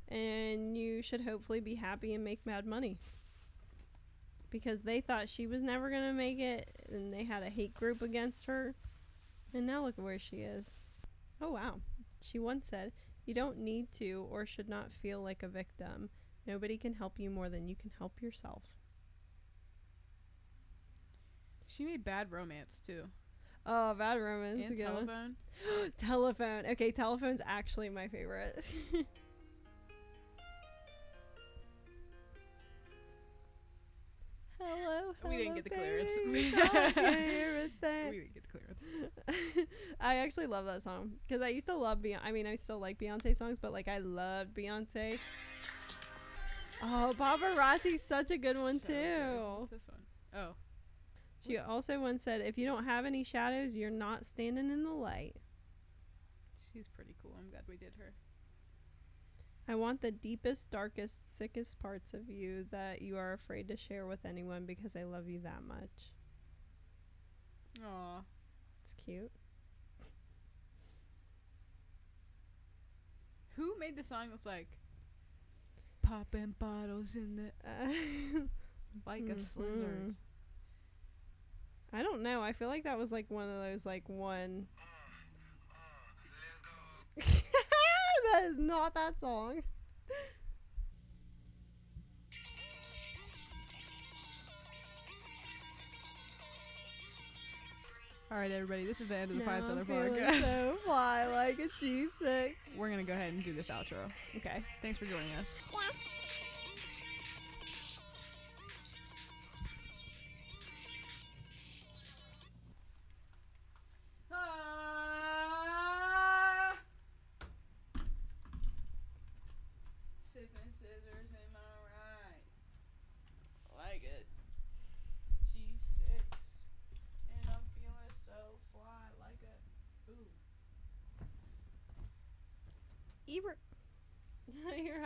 and you should hopefully be happy and make mad money. Because they thought she was never going to make it, and they had a hate group against her, and now look at where she is. Oh wow. She once said, "You don't need to or should not feel like a victim. Nobody can help you more than you can help yourself." She made Bad Romance too. Oh, Bad Romance. And Telephone. Telephone. Okay, Telephone's actually my favorite. Hello, we didn't get the clearance. We didn't get the clearance. I actually love that song because I used to love Beyonce. I mean, I still like Beyonce songs, but like I loved Beyonce. Oh, Paparazzi's such a good one too. Good. What's this one? Oh. She also once said, "If you don't have any shadows, you're not standing in the light." She's pretty cool. I'm glad we did her. I want the deepest, darkest, sickest parts of you that you are afraid to share with anyone because I love you that much. Aw. It's cute. Who made the song that's like popping bottles in the like a slizzard? I don't know. I feel like that was like one of those like one. That is not that song. All right, everybody. This is the end of the Fine Cellar podcast. So fly like a G6. We're gonna go ahead and do this outro. Okay. Thanks for joining us. Yeah. Sipping scissors, am I right? Like it. G6. And I'm feeling so fly like a. Ooh. Ebert. You're